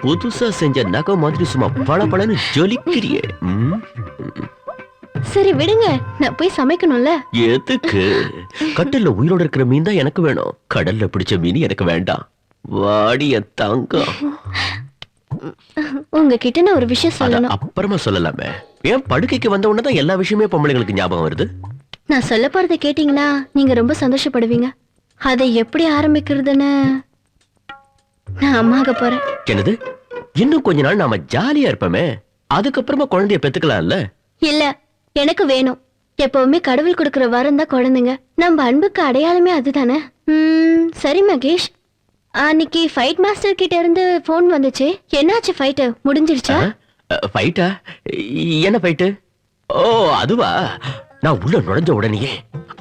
புதுசா செஞ்ச நகை மாதிரி சும்மா பளபளன்னு ஜொலிக்கிறியே. சரி விடுங்க, நான் போய் சமைக்கணும்ல. எதுக்கு? கட்டல்ல உயிரோட இருக்கிற மீன் தான் எனக்கு வேணும். கடல்ல பிடிச்ச மீன் எனக்கு வேண்டாம். வாடிய தங்கம். உங்ககிட்ட நான் ஒரு விஷயம் சொல்லணும். அப்புறமா சொல்லலாமே. ஏன் படுக்கைக்கு வந்த உடனே தான் எல்லா விஷயமே பொம்பளைங்களுக்கு ஞாபகம் வருது? நான் சொல்ல போறதை கேட்டீங்கன்னா நீங்க ரொம்ப சந்தோஷப்படுவீங்க. அதை எப்படி ஆரம்பிக்கிறதுன்னு நான் அம்மாக போறேன். என்னது? இன்னும் கொஞ்ச நாள் நாம ஜாலியா இருப்போமே, அதுக்கப்புறமா குழந்தைய பெத்துக்கலாம்ல? இல்ல, எனக்கு வேணும். எப்பவுமே கடவுள் கொடுக்கிற வரம் தான் குழந்தைங்க. நம்ம அன்புக்கு அடையாளமே அதுதானே. சரி மகேஷ், அன்னைக்கு ஃபைட் மாஸ்டர் கிட்ட இருந்து போன் வந்துச்சு. என்னாச்சு? ஃபைட் முடிஞ்சிருச்சா? ஃபைட்டா? என்ன ஃபைட்டு? ஓ அதுவா? நான் உள்ள நுழைஞ்ச உடனேயே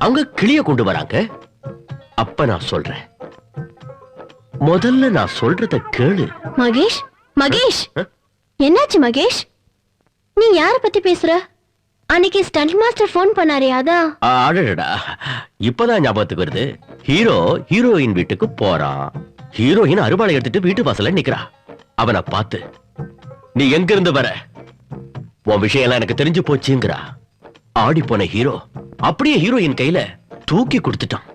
அவங்க கிளிய கொண்டு வராங்க. அப்ப நான் சொல்றேன். முதல்ல நான் சொல்றத கேளு. மகேஷ், மகேஷ், என்னாச்சு மகேஷ்? நீ யார பத்தி பேசுற? அன்னைக்கு ஸ்டண்ட் மாஸ்டர் போன் பண்ணாரே, அதான். அடடா, இப்பதான் ஞாபகத்துக்கு வருது. ஹீரோயின் வீட்டுக்கு போறான். ஹீரோயின் அறுவாளை எடுத்துட்டு வீட்டு வாசல்ல நிக்கிறா. அவனை பார்த்து, நீ எங்க இருந்து வர? உன் விஷயம் எல்லாம் எனக்கு தெரிஞ்சு போச்சுங்கிறா. ஆடி போன ஹீரோ அப்படியே ஹீரோயின் கையில தூக்கி கொடுத்துட்டான்.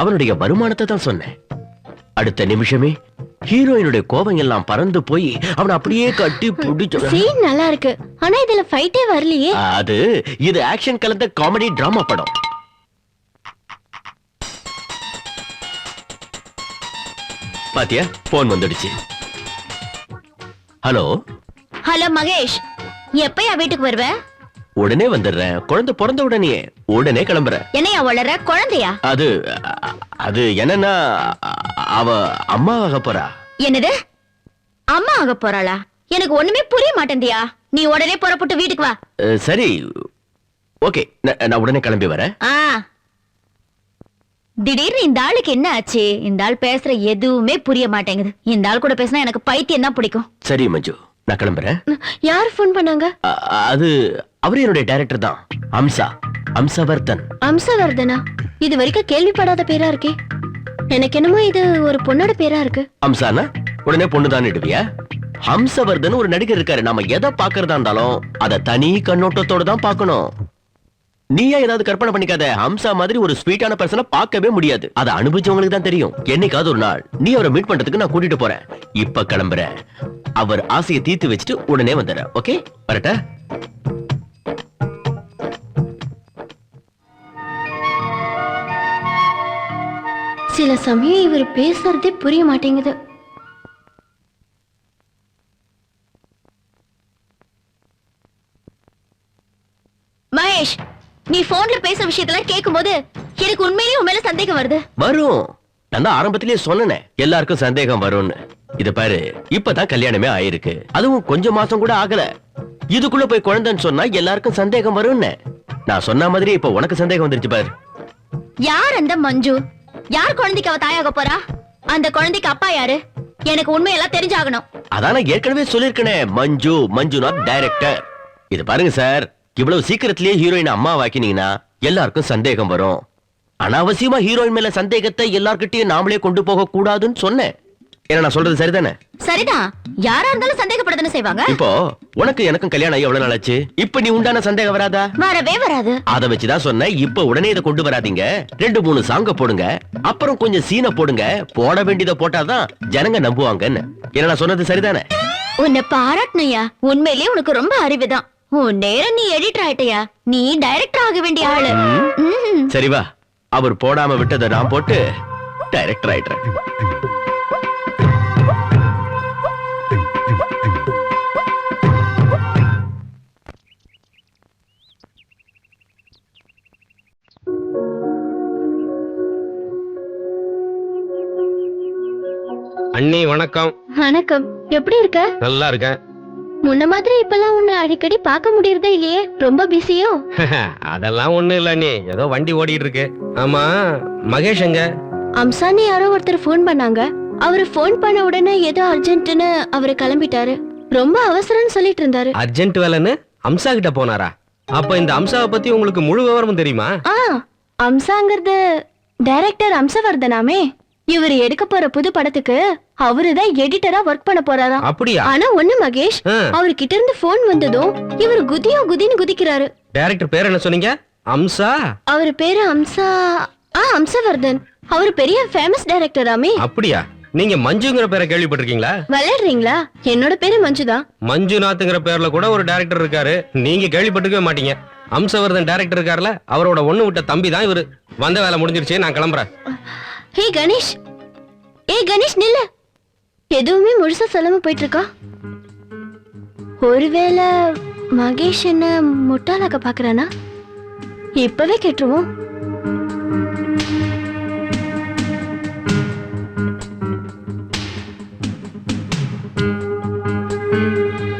அவனுடைய வருமானத்தை தான் சொன்னேன். அடுத்த நிமிஷமே ஹீரோயினுடைய கோபம் எல்லாம் பறந்து போய் அவனை அப்படியே கட்டி பிடிச்சு. சீன் நல்லா இருக்கு, ஆனா இதுல ஃபைட்டே வரலையே. அது இது ஆக்ஷன் கலந்த காமெடி டிராமா படம். பாத்தியா, போன் வந்துடுச்சு. ஹலோ ஹலோ மகேஷ், எப்பயா வீட்டுக்கு வருவ? உடனே வந்துடுறேன். குழந்தை பிறந்த உடனே கிளம்புறேன். என்னையா வளர குழந்தையா? அது அது என்னன்னா அவ அம்மா ஆக போறா. என்னது, அம்மா ஆக போறாளா? எனக்கு ஒண்ணுமே புரிய மாட்டேந்தியா. நீ உடனே புறப்பட்டு வீட்டுக்கு வா. சரி, ஓகே, நான் உடனே கிளம்பி வரேன். திடீர்னு இந்த ஆளுக்கு என்ன ஆச்சு? இந்த ஆள் பேசுற எதுவுமே புரிய மாட்டேங்குது. இந்த ஆள் கூட பேசினா எனக்கு பைத்தியம் தான் பிடிக்கும். சரி மஞ்சு, நான் கிளம்புறேன். யார் போன் பண்ணாங்க? அது அவரு என்னுடைய டைரக்டர் தான், அம்சவர்தன். அம்சவர்தனா? இது வரைக்கும் கேள்விப்படாத பேரா இருக்கே. எனக்கு என்னமோ இது ஒரு பொண்ணோட பேரா இருக்கு. அம்சானா உடனே பொண்ணுதான் இடுவியா? ஹம்சவர்தன் ஒரு நடிகர் இருக்காரு. நாம எதை பாக்குறதா இருந்தாலும் அத தனி கண்ணோட்டத்தோட தான் பார்க்கணும். நீயா ஏதாவது கற்பனை பண்ணிக்காத. ஹம்சா மாதிரி ஒரு ஸ்வீட்டான பர்சனை பார்க்கவே முடியாது. அதை அனுபவிச்சவங்களுக்கு தான் தெரியும். என்னைக்காவது ஒரு நாள் நீ அவரை மீட் பண்றதுக்கு நான் கூட்டிட்டு போறேன். இப்ப கிளம்புறேன். அவர் ஆசையை தீர்த்து வச்சுட்டு உடனே வந்துடுறேன். ஓகே, வரட்டா? சில சமயம் இவர் பேசுறதே புரிய மாட்டேங்குது. மகேஷ், நீ போன்ல பேசுற விஷயத்துல கேட்கும்போது எனக்கு உண்மையிலேயே உன் மேல சந்தேகம் வருது. வரும். நான் தான் ஆரம்பத்திலேயே சொன்னேன், எல்லாருக்கும் சந்தேகம் வரும்னு. இத பாரு, இப்பதான் கல்யாணமே ஆயிருக்கு. அதுவும் கொஞ்சம் மாசம் கூட ஆகல. இதுக்குள்ள போய் குழந்தைன்னு சொன்னா எல்லாருக்கும் சந்தேகம் வரும்னு. நான் சொன்ன மாதிரி இப்ப உனக்கு சந்தேகம் வந்துருச்சு பாரு. யார் அந்த மஞ்சு? யார் குழந்தைக்கு அவ தாயாக போறா? அந்த குழந்தைக்கு அப்பா யாரு? எனக்கு உண்மையெல்லாம் தெரிஞ்சாகணும். அதான் நான் ஏற்கனவே சொல்லிருக்கேனே, மஞ்சுநாத் டைரக்டர். இது பாருங்க சார், இவ்வளவு சீக்கிரத்திலேயே ஹீரோயின் அம்மா வாக்கினீங்கன்னா எல்லாருக்கும் சந்தேகம் வரும். அனாவசியமா ஹீரோயின் மேல சந்தேகத்தை எல்லார்கிட்டயும் நாமளே கொண்டு போக கூடாதுன்னு சொன்னேன். என்ன நான் சொல்றது சரிதானே? சரிதான், யாரா இருந்தாலும் சந்தேகப்படதானே செய்வாங்க. இப்போ உனக்கு எனக்கும் கல்யாணம் ஆகி எவ்வளவு நாள் ஆச்சு? இப்ப நீ உண்டான சந்தேகம் வராதா? வரவே வராது. அத வச்சுதான் சொன்னேன், இப்ப உடனே இதை கொண்டு வராதீங்க. 2-3 சாங்க போடுங்க, அப்புறம் கொஞ்சம் சீனை போடுங்க. போட வேண்டியதை போட்டாதான் ஜனங்க நம்புவாங்கன்னு. என்ன நான் சொன்னது சரிதானே? உன்னை பாராட்டணையா. உண்மையிலேயே உனக்கு ரொம்ப அறிவுதான். உன் நேரம் நீ எடிட்டர் ஆயிட்டயா. நீ டைரக்டர் ஆக வேண்டிய ஆளு. சரி வா, அவர் போடாம விட்டதை நான் போட்டு டைரக்டர் ஆயிட்டேன். அண்ணி வணக்கம். வணக்கம். எப்படி இருக்க? நல்லா இருக்கேன். முன்ன மாதிரி இப்பெல்லாம் உன்னை அடிக்கடி பார்க்க முடியறதே இல்லையே. ரொம்ப பிஸியோ? அதெல்லாம் ஒண்ணு இல்ல அண்ணி, ஏதோ வண்டி ஓடிட்டு இருக்கு. ஆமா, மகேஷ் எங்க? அம்சான்னு யாரோ ஒருத்தர் போன் பண்ணாங்க. அவரு போன் பண்ண உடனே ஏதோ அர்ஜென்ட்னு அவரு கிளம்பிட்டாரு. ரொம்ப அவசரம்னு சொல்லிட்டு இருந்தாரு. அர்ஜென்ட் வேலைன்னு அம்சா கிட்ட போனாரா? அப்ப இந்த அம்சாவை பத்தி உங்களுக்கு முழு விவரமும் தெரியுமா? அம்சாங்கிறது டைரக்டர் அம்சவர்தனாமே. இவர் எடுக்க போற புது படத்துக்கு அவருதான் எடிட்டரா ஒர்க் பண்ண போறாராம். அப்படியா? ஆனா ஒண்ணு மகேஷ், அவர்கிட்ட இருந்து போன் வந்ததும் இவர் குதியோ குதின்னு குதிக்கிறாரு. டைரக்டர் பேர் என்ன சொன்னீங்க? அம்சா? அவர் பேரு அம்சவர்தன். அவர் பெரிய ஃபேமஸ் டைரக்டராமே. அப்படியா? நீங்க மஞ்சுங்கிற பேரை கேள்விப்பட்டிருக்கீங்களா? விளையாடுறீங்களா? என்னோட பேரு மஞ்சுதான். மஞ்சுநாத்ங்கிற பேர்ல கூட ஒரு டைரக்டர் இருக்காரு, நீங்க கேள்விப்பட்டிருக்கவே மாட்டீங்க. அம்சவர்தன் டைரக்டர் இருக்காருல, அவரோட ஒண்ணு விட்ட தம்பி தான் இவரு. வந்த வேலை முடிஞ்சிருச்சு, நான் கிளம்புறேன். ஹே கணேஷ், கணேஷ் நில்ல. எதுவுமே முழுசா சொல்லாம போயிட்டு இருக்கா. ஒருவேளை மகேஷ் என்ன முட்டாளாக்க பாக்குறானா? இப்பவே கேட்டுருவோம்.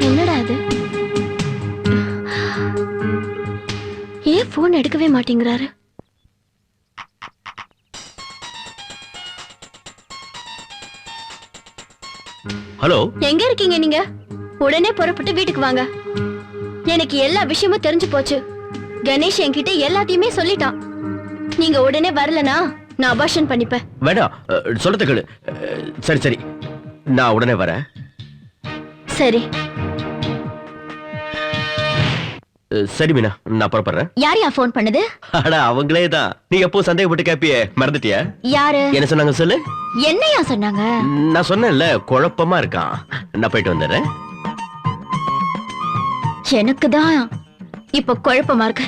என்னடா அது? ஏன் போன் எடுக்கவே மாட்டேங்கிறாரு? ஹலோ, எங்க இருக்கீங்க நீங்க? உடனே புறப்பட்டு வீட்டுக்கு வாங்க. எனக்கு எல்லா விஷயமும் தெரிஞ்சு போச்சு. கணேஷ் என்கிட்ட எல்லாத்தையுமே சொல்லிட்டான். நீங்க உடனே வரலனா நான் அபார்ஷன் பண்ணிப்பேன். வேண்டாம், சொல்லத்த கேளு. சரி சரி, நான் உடனே வரேன். சரி. சரி மீனா, நான் புறப்படுறேன். யார் ஃபோன் பண்ணது? அட அவங்களே தான். நீ எப்போ சந்தேகப்பட்டு கேப்பியே, மறந்துட்டியா? யாரு? என்ன சொன்னாங்க சொல்லு. என்னையா சொன்னாங்க? நான் சொன்னேன்ல, குழப்பமா இருக்கான். நான் போயிட்டு வந்துடுறேன். எனக்கு தான் இப்ப குழப்பமா இருக்கு.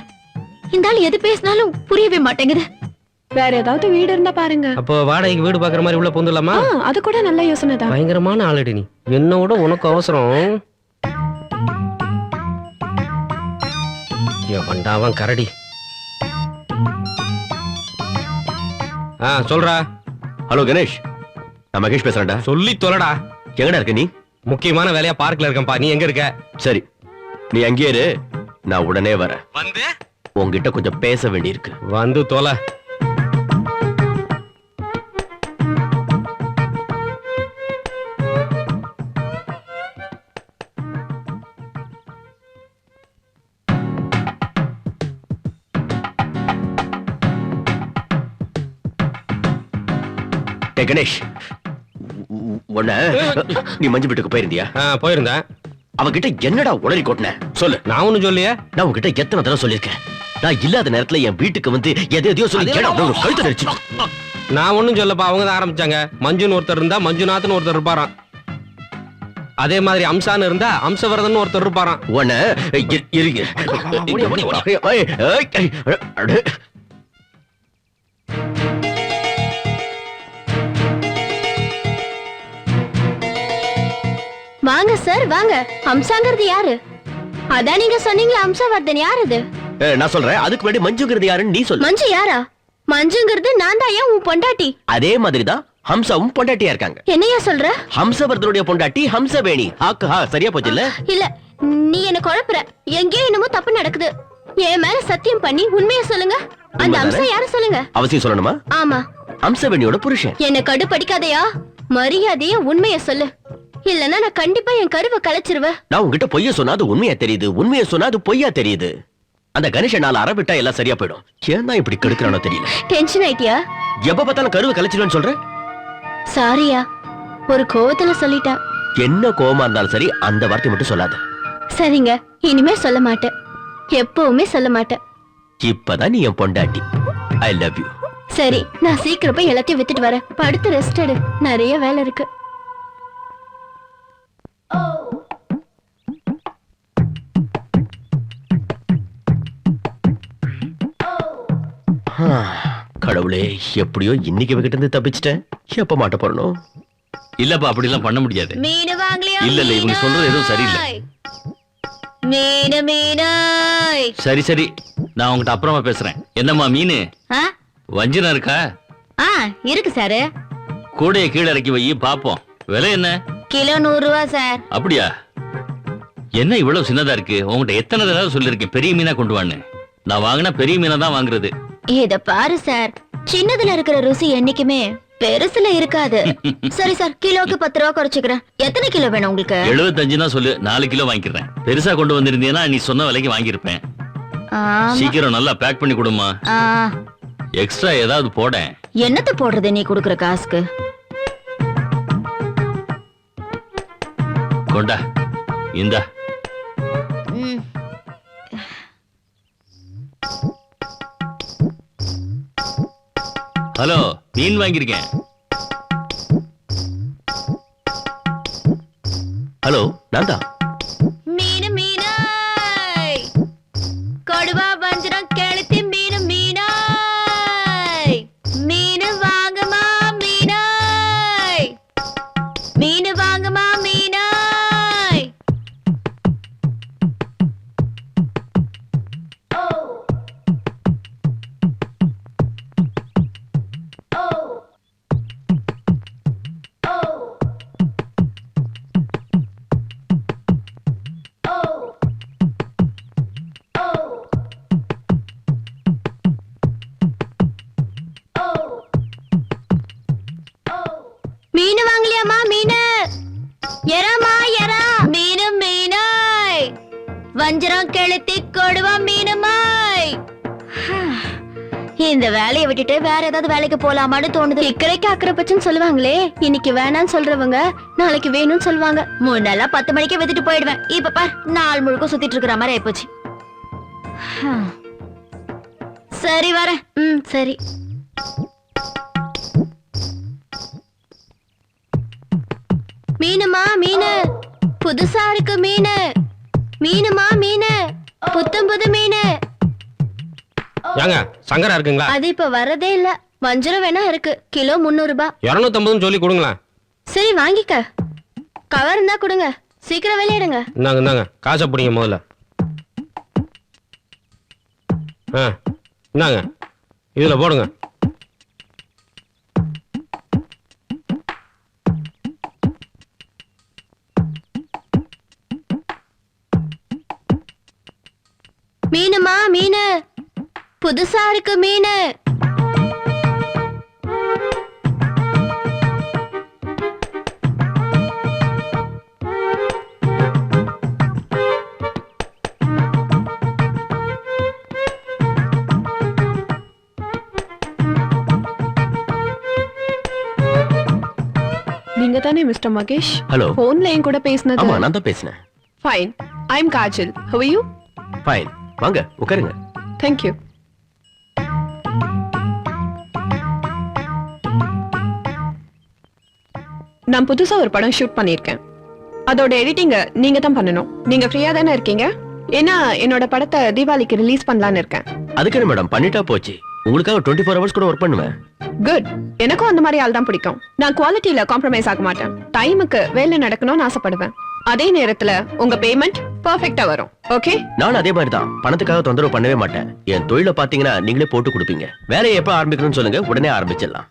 இந்த ஆள் எது பேசினாலும் புரியவே மாட்டேங்குது. வேற ஏதாவது வீடு இருந்தா பாருங்க. அப்போ வாடகைக்கு வீடு பாக்குற மாதிரி உள்ள பூந்துடலாமா? அது கூட நல்ல யோசனை தான். பயங்கரமான ஆளுடி நீ. என்னோட உனக்கு அவசரம். வண்டாவன் கரடி. சொல்றா. ஹலோ கணேஷ், நான் மகேஷ் பேசுறேன்டா. சொல்லி தொலைடா. எங்கடா இருக்க நீ? முக்கியமான வேலையா பார்க்ல இருக்கேன்பா. நீ எங்க இருக்க? சரி, நீ அங்கேயே இரு, நான் உடனே வரேன். வந்து உன்கிட்ட கொஞ்சம் பேச வேண்டியிருக்கு. வந்து தொலை. டேய் கணேஷ், உன்ன நீ மஞ்சு வீட்டுக்கு போயிருந்தியா? போயிருந்தேன். அவகிட்ட என்னடா உளறி கொட்டின சொல்லு. நான் ஒண்ணும் சொல்லியே. நான் உன்கிட்ட எத்தனை தடவை சொல்லியிருக்கேன், நான் இல்லாத நேரத்துல என் வீட்டுக்கு வந்து எதையோ சொல்லி கழுத்து நடிச்சு. நான் ஒண்ணும் சொல்லப்பா, அவங்க தான் ஆரம்பிச்சாங்க. மஞ்சுன்னு ஒருத்தர் இருந்தா மஞ்சுநாத்னு ஒருத்தர் இருப்பாராம். அதே மாதிரி அம்சான்னு இருந்தா அம்சவரதன் ஒருத்தர் இருப்பாராம். உன்ன வாங்க சார் வாங்க. ஹம்சாங்கிறது யாரு? அதான் நீங்க சொன்னீங்களா ஹம்சவர்தன். யார் அது? நான் சொல்றேன், அதுக்கு முன்னாடி மஞ்சுங்கிறது யாருன்னு நீ சொல்லு. மஞ்சு யாரா? மஞ்சுங்கிறது நான் தான் உன் பொண்டாட்டி. அதே மாதிரிதான் ஹம்சாவும் பொண்டாட்டியா இருக்காங்க. என்னையா சொல்ற? ஹம்சவர்தனுடைய பொண்டாட்டி ஹம்சவேணி. சரியா போச்சு இல்ல? இல்ல, நீ என்ன குழப்புற. எங்கேயோ என்னமோ தப்பு நடக்குது. என் மேல சத்தியம் பண்ணி உண்மையை சொல்லுங்க. அந்த ஹம்சா யாரு சொல்லுங்க. அவசியம் சொல்லணுமா? ஆமா, ஹம்சவேணியோட புருஷன். என்ன கடுப்படிக்காதயா. மரியாதையா உண்மையை சொல்லு, இல்லன்னா நான் கண்டிப்பா என் கருவை கலைச்சிருவேன். நான் உங்ககிட்ட பொய்ய சொன்னா அது உண்மையா தெரியுது, உண்மையை சொன்னா அது பொய்யா தெரியுது. அந்த கணேஷன் நாள் அறவிட்டா எல்லாம் சரியா போயிடும். ஏன் தான் இப்படி கெடுக்கிறானோ தெரியல. டென்ஷன் ஆயிட்டியா? எப்ப பார்த்தாலும் கருவை கலைச்சிடுவேன்னு சொல்ற. சாரியா, ஒரு கோவத்துல சொல்லிட்டா. என்ன கோவமா இருந்தாலும் சரி, அந்த வார்த்தை மட்டும் சொல்லாத. சரிங்க, இனிமே சொல்ல மாட்டேன். எப்பவுமே சொல்ல மாட்டேன். இப்பதான் நீ என் பொண்டாட்டி. ஐ லவ் யூ. சரி, நான் சீக்கிரம் போய் எல்லாத்தையும் வித்துட்டு வரேன். படுத்து ரெஸ்ட் எடு, நிறைய வேலை இருக்கு. கடவுளே, எப்படியோ இன்னைக்கு கிட்ட இருந்து தப்பிச்சிட்டேன். எப்ப மாட்ட போறணும்? இல்லப்பா, அப்படி எல்லாம் பண்ண முடியாது. மீனு வாங்கலையா? இல்ல இல்ல, இவங்க சொல்றது எதுவும் சரியில்லை. மீனு மீனு. சரி சரி, நான் உங்ககிட்ட அப்புறமா பேசுறேன். என்னம்மா மீனு? வஞ்சிரம் இருக்கா? இருக்கு சார். கூடைய கீழே இறக்கி வை, பாப்போம். விலை என்ன? கிலோ 100 ரூபாய் சார். அப்படியா? என்ன இவ்வளவு சின்னதா இருக்கு? உங்ககிட்ட எத்தனை தடவை சொல்லிருக்கேன் பெரிய மீனா கொண்டு வான்னு. நான் வாங்கினா பெரிய மீனா தான் வாங்குறது. இத பாரு சார், சின்னதுல இருக்கிற ருசி என்னைக்குமே பெருசுல இருக்காது. சரி சார், கிலோக்கு 10 ரூபா குறைச்சுக்கிறேன். எத்தனை கிலோ வேணும் உங்களுக்கு? 75 தான் சொல்லு, 4 கிலோ வாங்கிக்கிறேன். பெருசா கொண்டு வந்திருந்தீங்கன்னா நீ சொன்ன விலைக்கு வாங்கியிருப்பேன். சீக்கிரம் நல்லா பேக் பண்ணி கொடுமா. எக்ஸ்ட்ரா ஏதாவது போட. என்னத்த போடுறது நீ குடுக்குற காசுக்கு? கொண்டா, இந்தா. ஹலோ, மீன் வாங்கியிருக்கேன். ஹலோ, நான் தான். மீனு மீனாய், கொடுவா வஞ்சிரம் கெளுத்தி மீனு மீனாய். மீனு வாங்கம்மா மீனாய், மீனு வாங்கம்மா மீனாய். மீனு வாங்கலையாமா? மீனு எறாமா எறா. மீனு மீனாய், வஞ்சரம் கெளுத்தி கொடுவா மீனுமாய். இந்த வேலையை விட்டுட்டு வேற ஏதாவது வேலைக்கு போலாமான்னு தோணுது. இக்கரைக்கு அக்கறை பச்சைன்னு சொல்லுவாங்களே, இன்னைக்கு வேணான்னு சொல்றவங்க நாளைக்கு வேணும்னு சொல்லுவாங்க. முன்னெல்லாம் 10 மணிக்கே வித்துட்டு போயிடுவேன். இப்ப பார், நாள் முழுக்க சுத்திட்டு இருக்கிற மாதிரி ஆயிப்போச்சு. சரி வரேன். சரி. மீனுமா மீனு, புதுசா இருக்கு மீனு. மீனுமா மீனு, புத்தம் புது மீனு. ஏங்க சங்கரா இருக்குங்களா? அது இப்ப வரதே இல்ல. வஞ்சரம் வேணா இருக்கு, கிலோ 300 ரூபாய். 250 சொல்லி கொடுங்களேன். சரி வாங்கிக்க. கவர் இருந்தா கொடுங்க, சீக்கிரம் வெளியிடுங்க. இந்தாங்க காசை பிடிங்க முதல்ல. இந்தாங்க இதுல போடுங்க. மீனுமா மீனு, புதுசா இருக்கு மீனு. நீங்க தானே மிஸ்டர் மகேஷ்? ஹலோ. போன்ல என் கூட பேசினது. ஆமா நான் தான் பேசினேன். Fine. I am Kajal. How are you? Fine. வாங்க உட்காருங்க. Thank you. நான் புதுசா ஒரு படம் ஷூட் பண்ணிருக்கேன். அதோட எடிட்டிங்க நீங்க தான் பண்ணணும். நீங்க ஃப்ரீயா தானே இருக்கீங்க? ஏன்னா என்னோட படத்தை தீபாவளிக்கு ரிலீஸ் பண்ணலாம்னு இருக்கேன். அதுக்கு என்ன மேடம், பண்ணிட்டா போச்சு. உங்களுக்காக 24 ஹவர்ஸ் கூட ஒர்க் பண்ணுவேன். குட். எனக்கும் அந்த மாதிரி ஆள் தான் பிடிக்கும். நான் குவாலிட்டியில காம்ப்ரமைஸ் ஆக மாட்டேன். டைமுக்கு வேலை நடக்கணும்னு ஆசைப்படுவேன். அதே நேரத்துல உங்க பேமெண்ட் பெர்ஃபெக்ட்டா வரும். ஓகே? நான் அதே மாதிரி தான், பணத்துக்காக தொந்தரவு பண்ணவே மாட்டேன். என் தொழிலை பாத்தீங்கன்னா நீங்களே போட்டு கொடுப்பீங்க. வேலையை எப்ப ஆரம்பிக்கணும்னு சொல்லுங்க, உடனே ஆரம்பிச்சிடலாம்.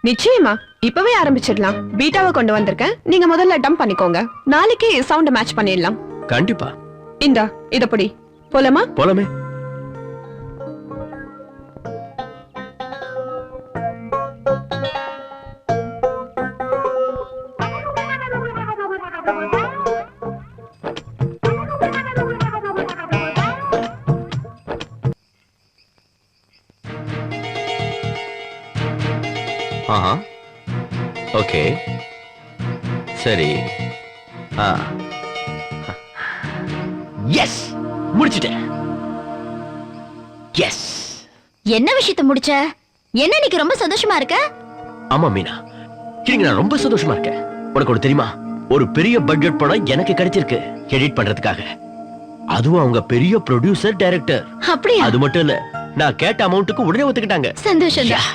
நிச்சயமா இப்பவே ஆரம்பிச்சிடலாம். பீட்டாவை கொண்டு வந்திருக்கேன். நீங்க முதல்ல டம்ப் பண்ணிக்கோங்க. நாளைக்கு சவுண்ட் மேட்ச் பண்ணிடலாம். கண்டிப்பா. இந்தா இத படி. போலாமா? போலாமே. ஆஹா. ஓகே சரி. எஸ், முடிச்சிட்டேன். எஸ். என்ன விஷயத்தை முடிச்ச? என்ன இன்னைக்கு ரொம்ப சந்தோஷமா இருக்க? ஆமா மீனா, இன்னைக்கு நான் ரொம்ப சந்தோஷமா இருக்கேன். உனக்கு ஒரு தெரியுமா, ஒரு பெரிய பட்ஜெட் படம் எனக்கு கிடைச்சிருக்கு எடிட் பண்றதுக்காக. அதுவும் அவங்க பெரிய ப்ரொடியூசர் டைரக்டர். அப்படியா? அது மட்டும் இல்ல, நான் கேட்ட அமௌண்ட்டுக்கு உடனே ஒத்துக்கிட்டாங்க. சந்தோஷம் தான்.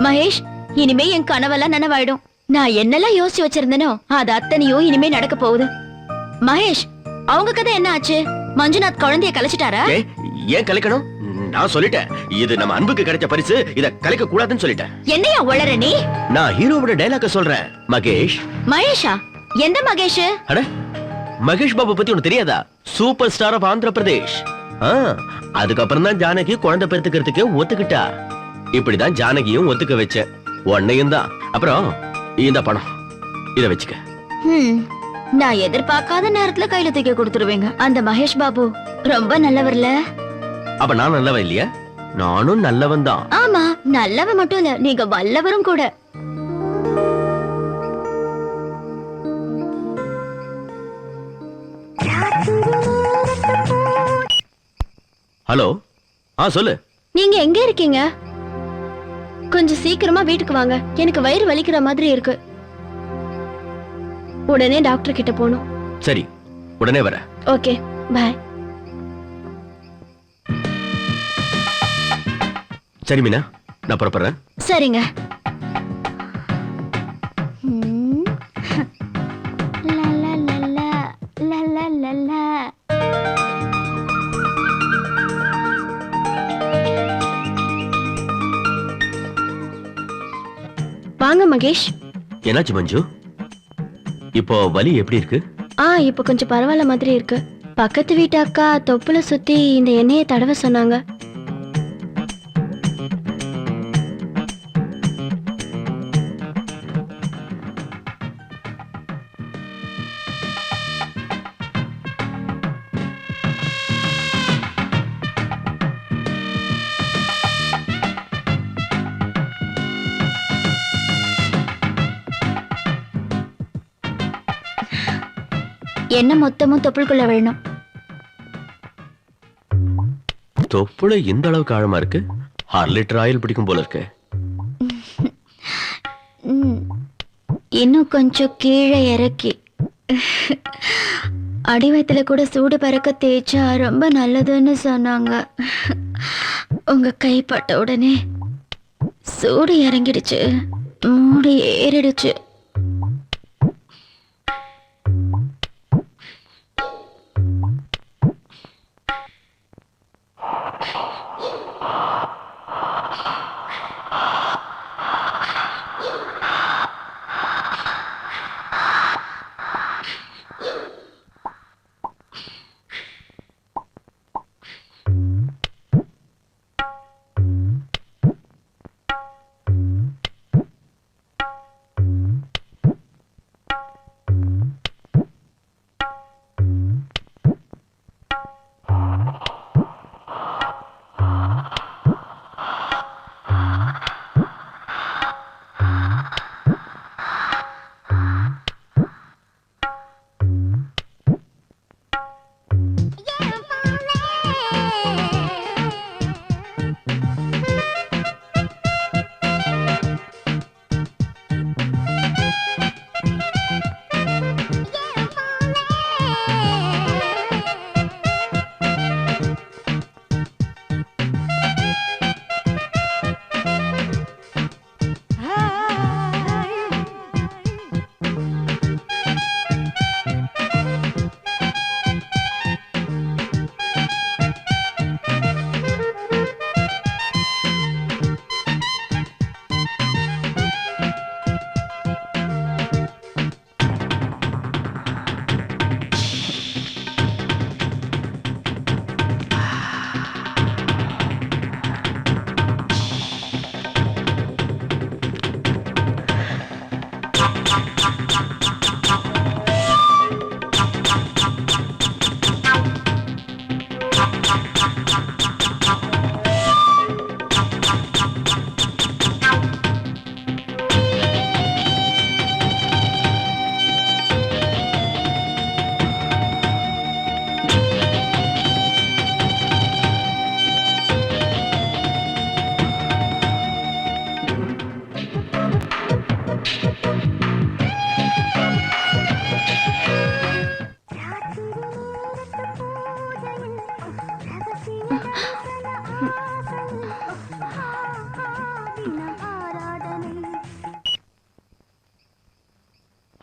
மகேஷ், இனிமே என் கனவெல்லாம் நனவாயிடும். நான் என்னெல்லாம் யோசிச்சு வச்சிருந்தேனோ அது அத்தனையும் இனிமே நடக்க போகுது. மகேஷ், அவங்க கதை என்ன ஆச்சு? மஞ்சுநாத் குழந்தைய கலைச்சிட்டாரா? ஏன் கலைக்கணும்? நான் சொல்லிட்டேன், இது நம்ம அன்புக்கு கிடைச்ச பரிசு, இத கலைக்க கூடாதுன்னு சொல்லிட்டேன். என்னையா உளற நீ? நான் ஹீரோவோட டைலாக்க சொல்றேன். மகேஷ். மகேஷா? எந்த மகேஷ்? அட, மகேஷ் பாபு பத்தி உனக்கு தெரியாதா? Super star of Andhra Pradesh. அதுக்கப்புறம் தான் ஜானகி குழந்தை பெற்றுக்கிறதுக்கு ஒத்துக்கிட்டா. இப்படிதான் ஜானகியும் ஒத்துக்க வச்சேன், உன்னையும் தான். அப்புறம் இந்த பணம், இத வச்சுக்க. நான் எதிர்பார்க்காத நேரத்துல கையில தூக்கி கொடுத்துருவீங்க. அந்த மகேஷ் பாபு ரொம்ப நல்லவர்ல. அப்ப நான் நல்லவன் இல்லையா? நானும் நல்லவன் தான். ஆமா, நல்லவன் மட்டும் இல்ல, நீங்க வல்லவரும் கூட. ஹலோ. சொல்லு. நீங்க எங்க இருக்கீங்க? கொஞ்சம் சீக்கிரமா வீட்டுக்கு வாங்க, எனக்கு வயிறு வலிக்கிற மாதிரி இருக்கு. உடனே டாக்டர் கிட்ட போகணும். சரி, உடனே வர. Okay, bye. சரி மீனா, நான் புறப்படுறேன். சரிங்க. வாங்க மகேஷ். என்னாச்சு மஞ்சு? இப்போ வலி எப்படி இருக்கு? இப்போ கொஞ்சம் பரவாயில்ல மாதிரி இருக்கு. பக்கத்து வீட்டு அக்கா தொப்புல சுத்தி இந்த எண்ணெயை தடவை சொன்னாங்க. என்ன மொத்தமும் தொப்புளுக்குள்ள விழணும். தொப்புள இந்த அளவுக்கு ஆழமா இருக்கு. 1/2 லிட்டர் ஆயில் பிடிக்கும் போல இருக்கு. இன்னும் கொஞ்சம் கீழே இறக்கி அடிவயத்துல கூட சூடு பறக்க தேய்ச்சா ரொம்ப நல்லதுன்னு சொன்னாங்க. உங்க கைப்பட்ட உடனே சூடு இறங்கிடுச்சு, மூடி ஏறிடுச்சு.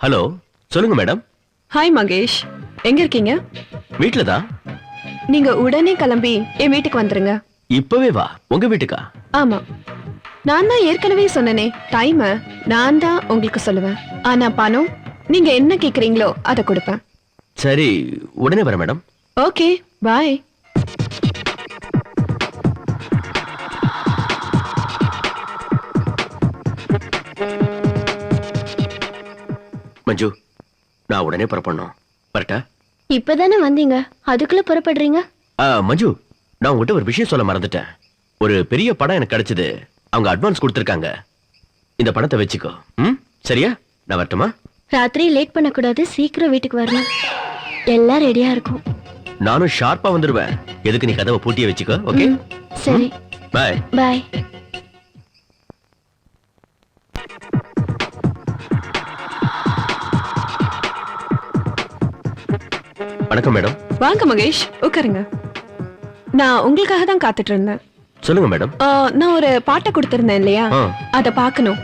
ஹலோ, சொல்லுங்க மேடம். ஹாய் மகேஷ், எங்க இருக்கீங்க? வீட்ல தான். நீங்க உடனே கிளம்பி என் வீட்டுக்கு வந்துருங்க. இப்பவே வா. உங்க வீட்டுக்கா? ஆமா, நான் தான் ஏற்கனவே சொன்னனே, டைம் நான் தான் உங்களுக்கு சொல்லுவேன். ஆனா பணம் நீங்க என்ன கேக்குறீங்களோ அதை கொடுப்பேன். சரி, உடனே வர மேடம். ஓகே, பாய். மஞ்சு, நான் உடனே புறப்படணும். வரட்டா? இப்பதானே வந்தீங்க, அதுக்குள்ள புறப்படுறீங்க? மஞ்சு, நான் உங்ககிட்ட ஒரு விஷயம் சொல்ல மறந்துட்டேன். ஒரு பெரிய படம் எனக்கு கிடைச்சது. அவங்க அட்வான்ஸ் கொடுத்திருக்காங்க. இந்த பணத்தை வச்சுக்கோ. சரியா? நான் வரட்டுமா? ராத்திரி லேட் பண்ணக்கூடாது, சீக்கிரம் வீட்டுக்கு வரணும். எல்லாம் ரெடியா இருக்கும். நானும் ஷார்ப்பா வந்துருவேன். எதுக்கு நீ கதவை பூட்டியே வச்சுக்கோ. ஓகே, சரி, பாய். பாய். வணக்கம் மேடம். வாங்க மகேஷ், உட்காருங்க. நான் உங்களுக்காக தான் காத்துட்டு இருந்தேன். சொல்லுங்க மேடம். நான் ஒரு பாட்டை கொடுத்திருந்தேன் இல்லையா, அத பார்க்கணும்.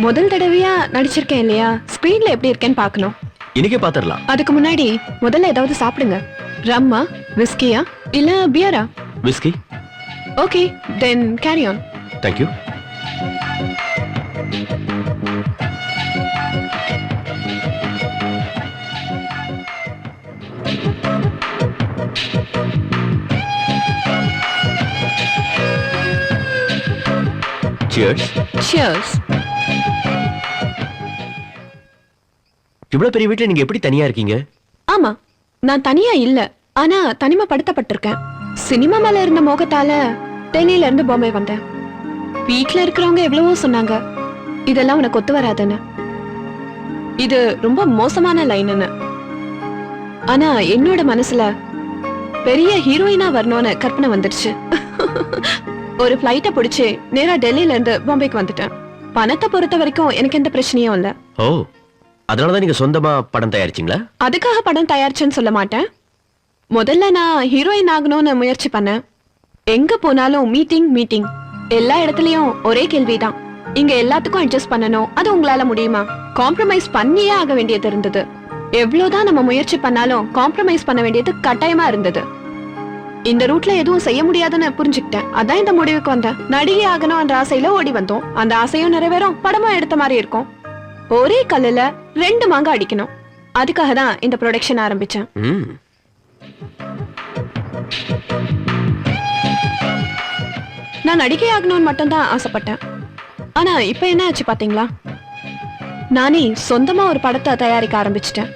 முதல் தடவையா நடிச்சிருக்கேன் இல்லையா, ஸ்கிரீன்ல எப்படி இருக்கேன்னு பார்க்கணும். இன்னைக்கே பாத்துடலாம். அதுக்கு முன்னாடி முதல்ல ஏதாவது சாப்பிடுங்க. ரம்மா, விஸ்கியா இல்ல பியரா? Whisky. Okay, then carry on. Thank you. Cheers. Cheers. இவ்வளவு பெரிய வீட்டுல நீங்க எப்படி தனியா இருக்கீங்க? ஆமா, நான் தனியா இல்ல, ஆனா தனிமைப்படுத்தப்பட்டிருக்கேன். சினிமா மேல இருந்த மோகத்தால டெல்லியில இருந்து பாம்பே வந்தேன். வீட்ல இருக்கிறவங்க எவ்வளவோ சொன்னாங்க, இதெல்லாம் உனக்கு ஒத்து வராதுன்னு. இது ரொம்ப மோசமான லைன்னு. ஆனா என்னோட மனசுல பெரிய ஹீரோயினா வரணும்னு கற்பனை வந்துடுச்சு. ஒரு ஃபிளைட்ட பிடிச்சு நேரா டெல்லியில இருந்து பாம்பேக்கு வந்துட்டேன். பணத்தை பொறுத்த வரைக்கும் எனக்கு எந்த பிரச்சனையும் இல்ல. ஓ, அதனாலதான் நீங்க சொந்தமா படம் தயாரிச்சீங்களா? அதுக்காக படம் தயாரிச்சேன்னு சொல்ல மாட்டேன். முதல்ல நான் ஹீரோயின் ஆகணும்னு முயற்சி பண்ணேன். எங்க போனாலும் மீட்டிங் எல்லா இடத்துலயும் ஒரே கேள்விதான். இங்க எல்லாத்துக்கும் அட்ஜஸ்ட் பண்ணணும், அது உங்களால முடியுமா? காம்ப்ரமைஸ் பண்ணியே ஆக வேண்டியது இருந்தது. எவ்வளவுதான் நம்ம முயற்சி பண்ணாலும் காம்ப்ரமைஸ் பண்ண வேண்டியது கட்டாயமா இருந்தது. இந்த ரூட்ல எதுவும் செய்ய முடியாதுன்னு புரிஞ்சுக்கிட்டேன். அதான் இந்த முடிவுக்கு வந்தேன். நடிகை ஆகணும் என்ற ஆசையில ஓடி வந்தோம். அந்த ஆசையும் நிறைவேறும், படமும் எடுத்த மாதிரி இருக்கும். ஒரே கல்லுல 2 மாங்க அடிக்கணும். அதுக்காக தான் இந்த ப்ரொடக்ஷன் ஆரம்பிச்சேன். நான் நடிகை ஆகணும்னு மட்டும்தான் ஆசைப்பட்டேன். ஆனா இப்ப என்ன ஆச்சு பாத்தீங்களா? நானே சொந்தமா ஒரு படத்தை தயாரிக்க ஆரம்பிச்சிட்டேன்.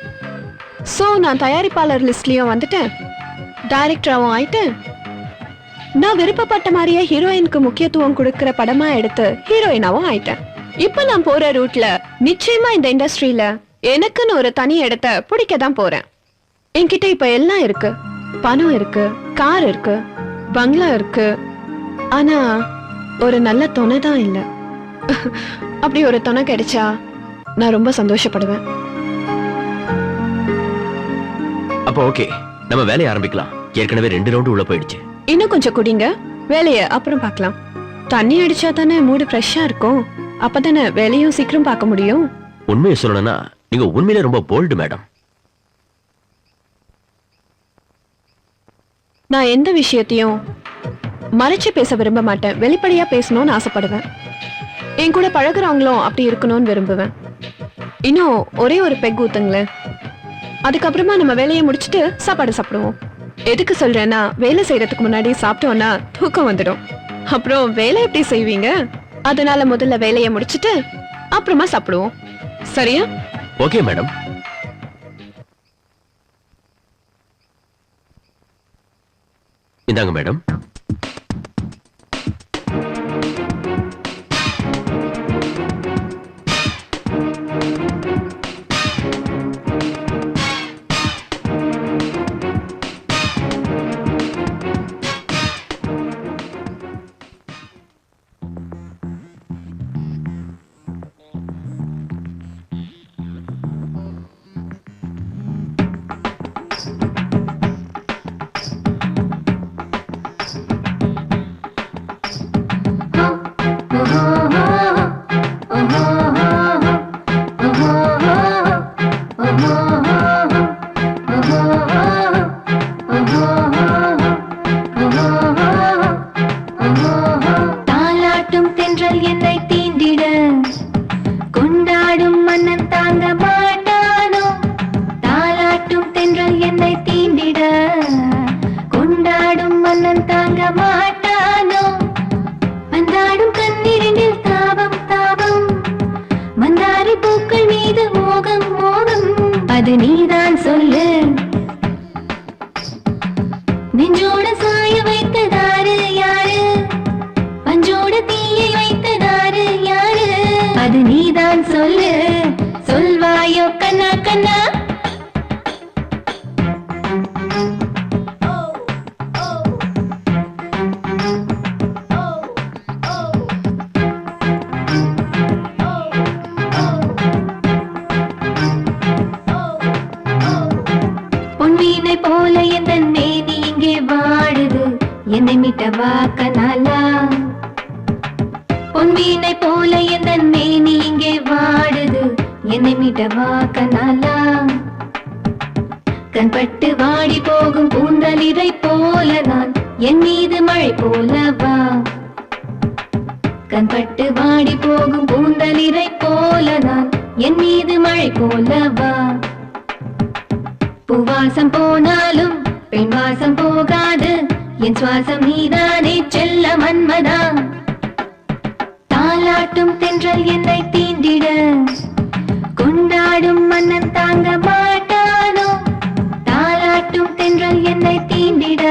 சோ நான் தயாரிப்பாளர் லிஸ்ட்லயும் வந்துட்டேன், டைரக்டராவும் ஆயிட்டேன். நான் விருப்பப்பட்ட மாதிரியே ஹீரோயினுக்கு முக்கியத்துவம் கொடுக்கிற படமா எடுத்து ஹீரோயினாவும் ஆயிட்டேன். இப்ப நான் போற ரூட்ல நிச்சயமா இந்த இண்டஸ்ட்ரியில எனக்குன்னு ஒரு தனி இடத்தை பிடிக்க தான் போறேன். என்கிட்ட இப்ப எல்லாம் இருக்கு. பணம் இருக்கு, கார் இருக்கு, பங்களா இருக்கு. ஆனா ஒரு நல்ல துணை தான் இல்ல. அப்படி ஒரு துணை கிடைச்சா நான் ரொம்ப சந்தோஷப்படுவேன். அப்ப ஓகே, நம்ம வேலையை ஆரம்பிக்கலாம். ஏற்கனவே 2 ரவுண்டு உள்ள போயிடுச்சு. இன்னும் கொஞ்சம் குடிங்க, வேலைய அப்புறம் பார்க்கலாம். தண்ணி அடிச்சா தானே மூடு ஃப்ரெஷ்ஷா இருக்கும். அப்பதானே வேலையும் சீக்கிரம் பார்க்க முடியும். உண்மையை சொல்லணும்னா நீங்க உண்மையிலே ரொம்ப போல்டு மேடம். நான் எந்த விஷயத்தையும் மறைச்சு பேச விரும்ப மாட்டேன். வெளிப்படையா பேசணும்னு ஆசைப்படுவேன். என் கூட பழகுறவங்களும் அப்படி இருக்கணும்னு விரும்புவேன். இன்னும் ஒரே ஒரு பெக் ஊத்துங்களேன். அதுக்கப்புறமா நம்ம வேலையை முடிச்சுட்டு சாப்பாடு சாப்பிடுவோம். எதுக்கு சொல்றேன்னா, வேலை செய்யறதுக்கு முன்னாடி சாப்பிட்டோம்னா தூக்கம் வந்துடும். அப்புறம் வேலை எப்படி செய்வீங்க? அதனால முதல்ல வேலையை முடிச்சுட்டு அப்புறமா சாப்பிடுவோம். சரியா? Okay madam. இந்தாங்க மேடம். பொன்மீனை போல எந்தன் மேனி இங்கே வாடுது, என்னை மீட்டவா கனாலா. கண்பட்டு வாடி போகும் பூந்தளிரை போல நான், என் மீது மழை போலவா. கண்பட்டு வாடி போகும் பூந்தளிரை போல நான், என் மீது மழை போலவா. பூவாசம் போனாலும் பெண் வாசம் போகாது, என் சுவாசம் நீதானே செல்ல மன்மதா. தாலாட்டும் தென்றல் என்னை தீண்டிட, கொண்டாடும் மன்னன் தாங்க மாட்டானோ. தாலாட்டும் தென்றல் என்னை தீண்டிட,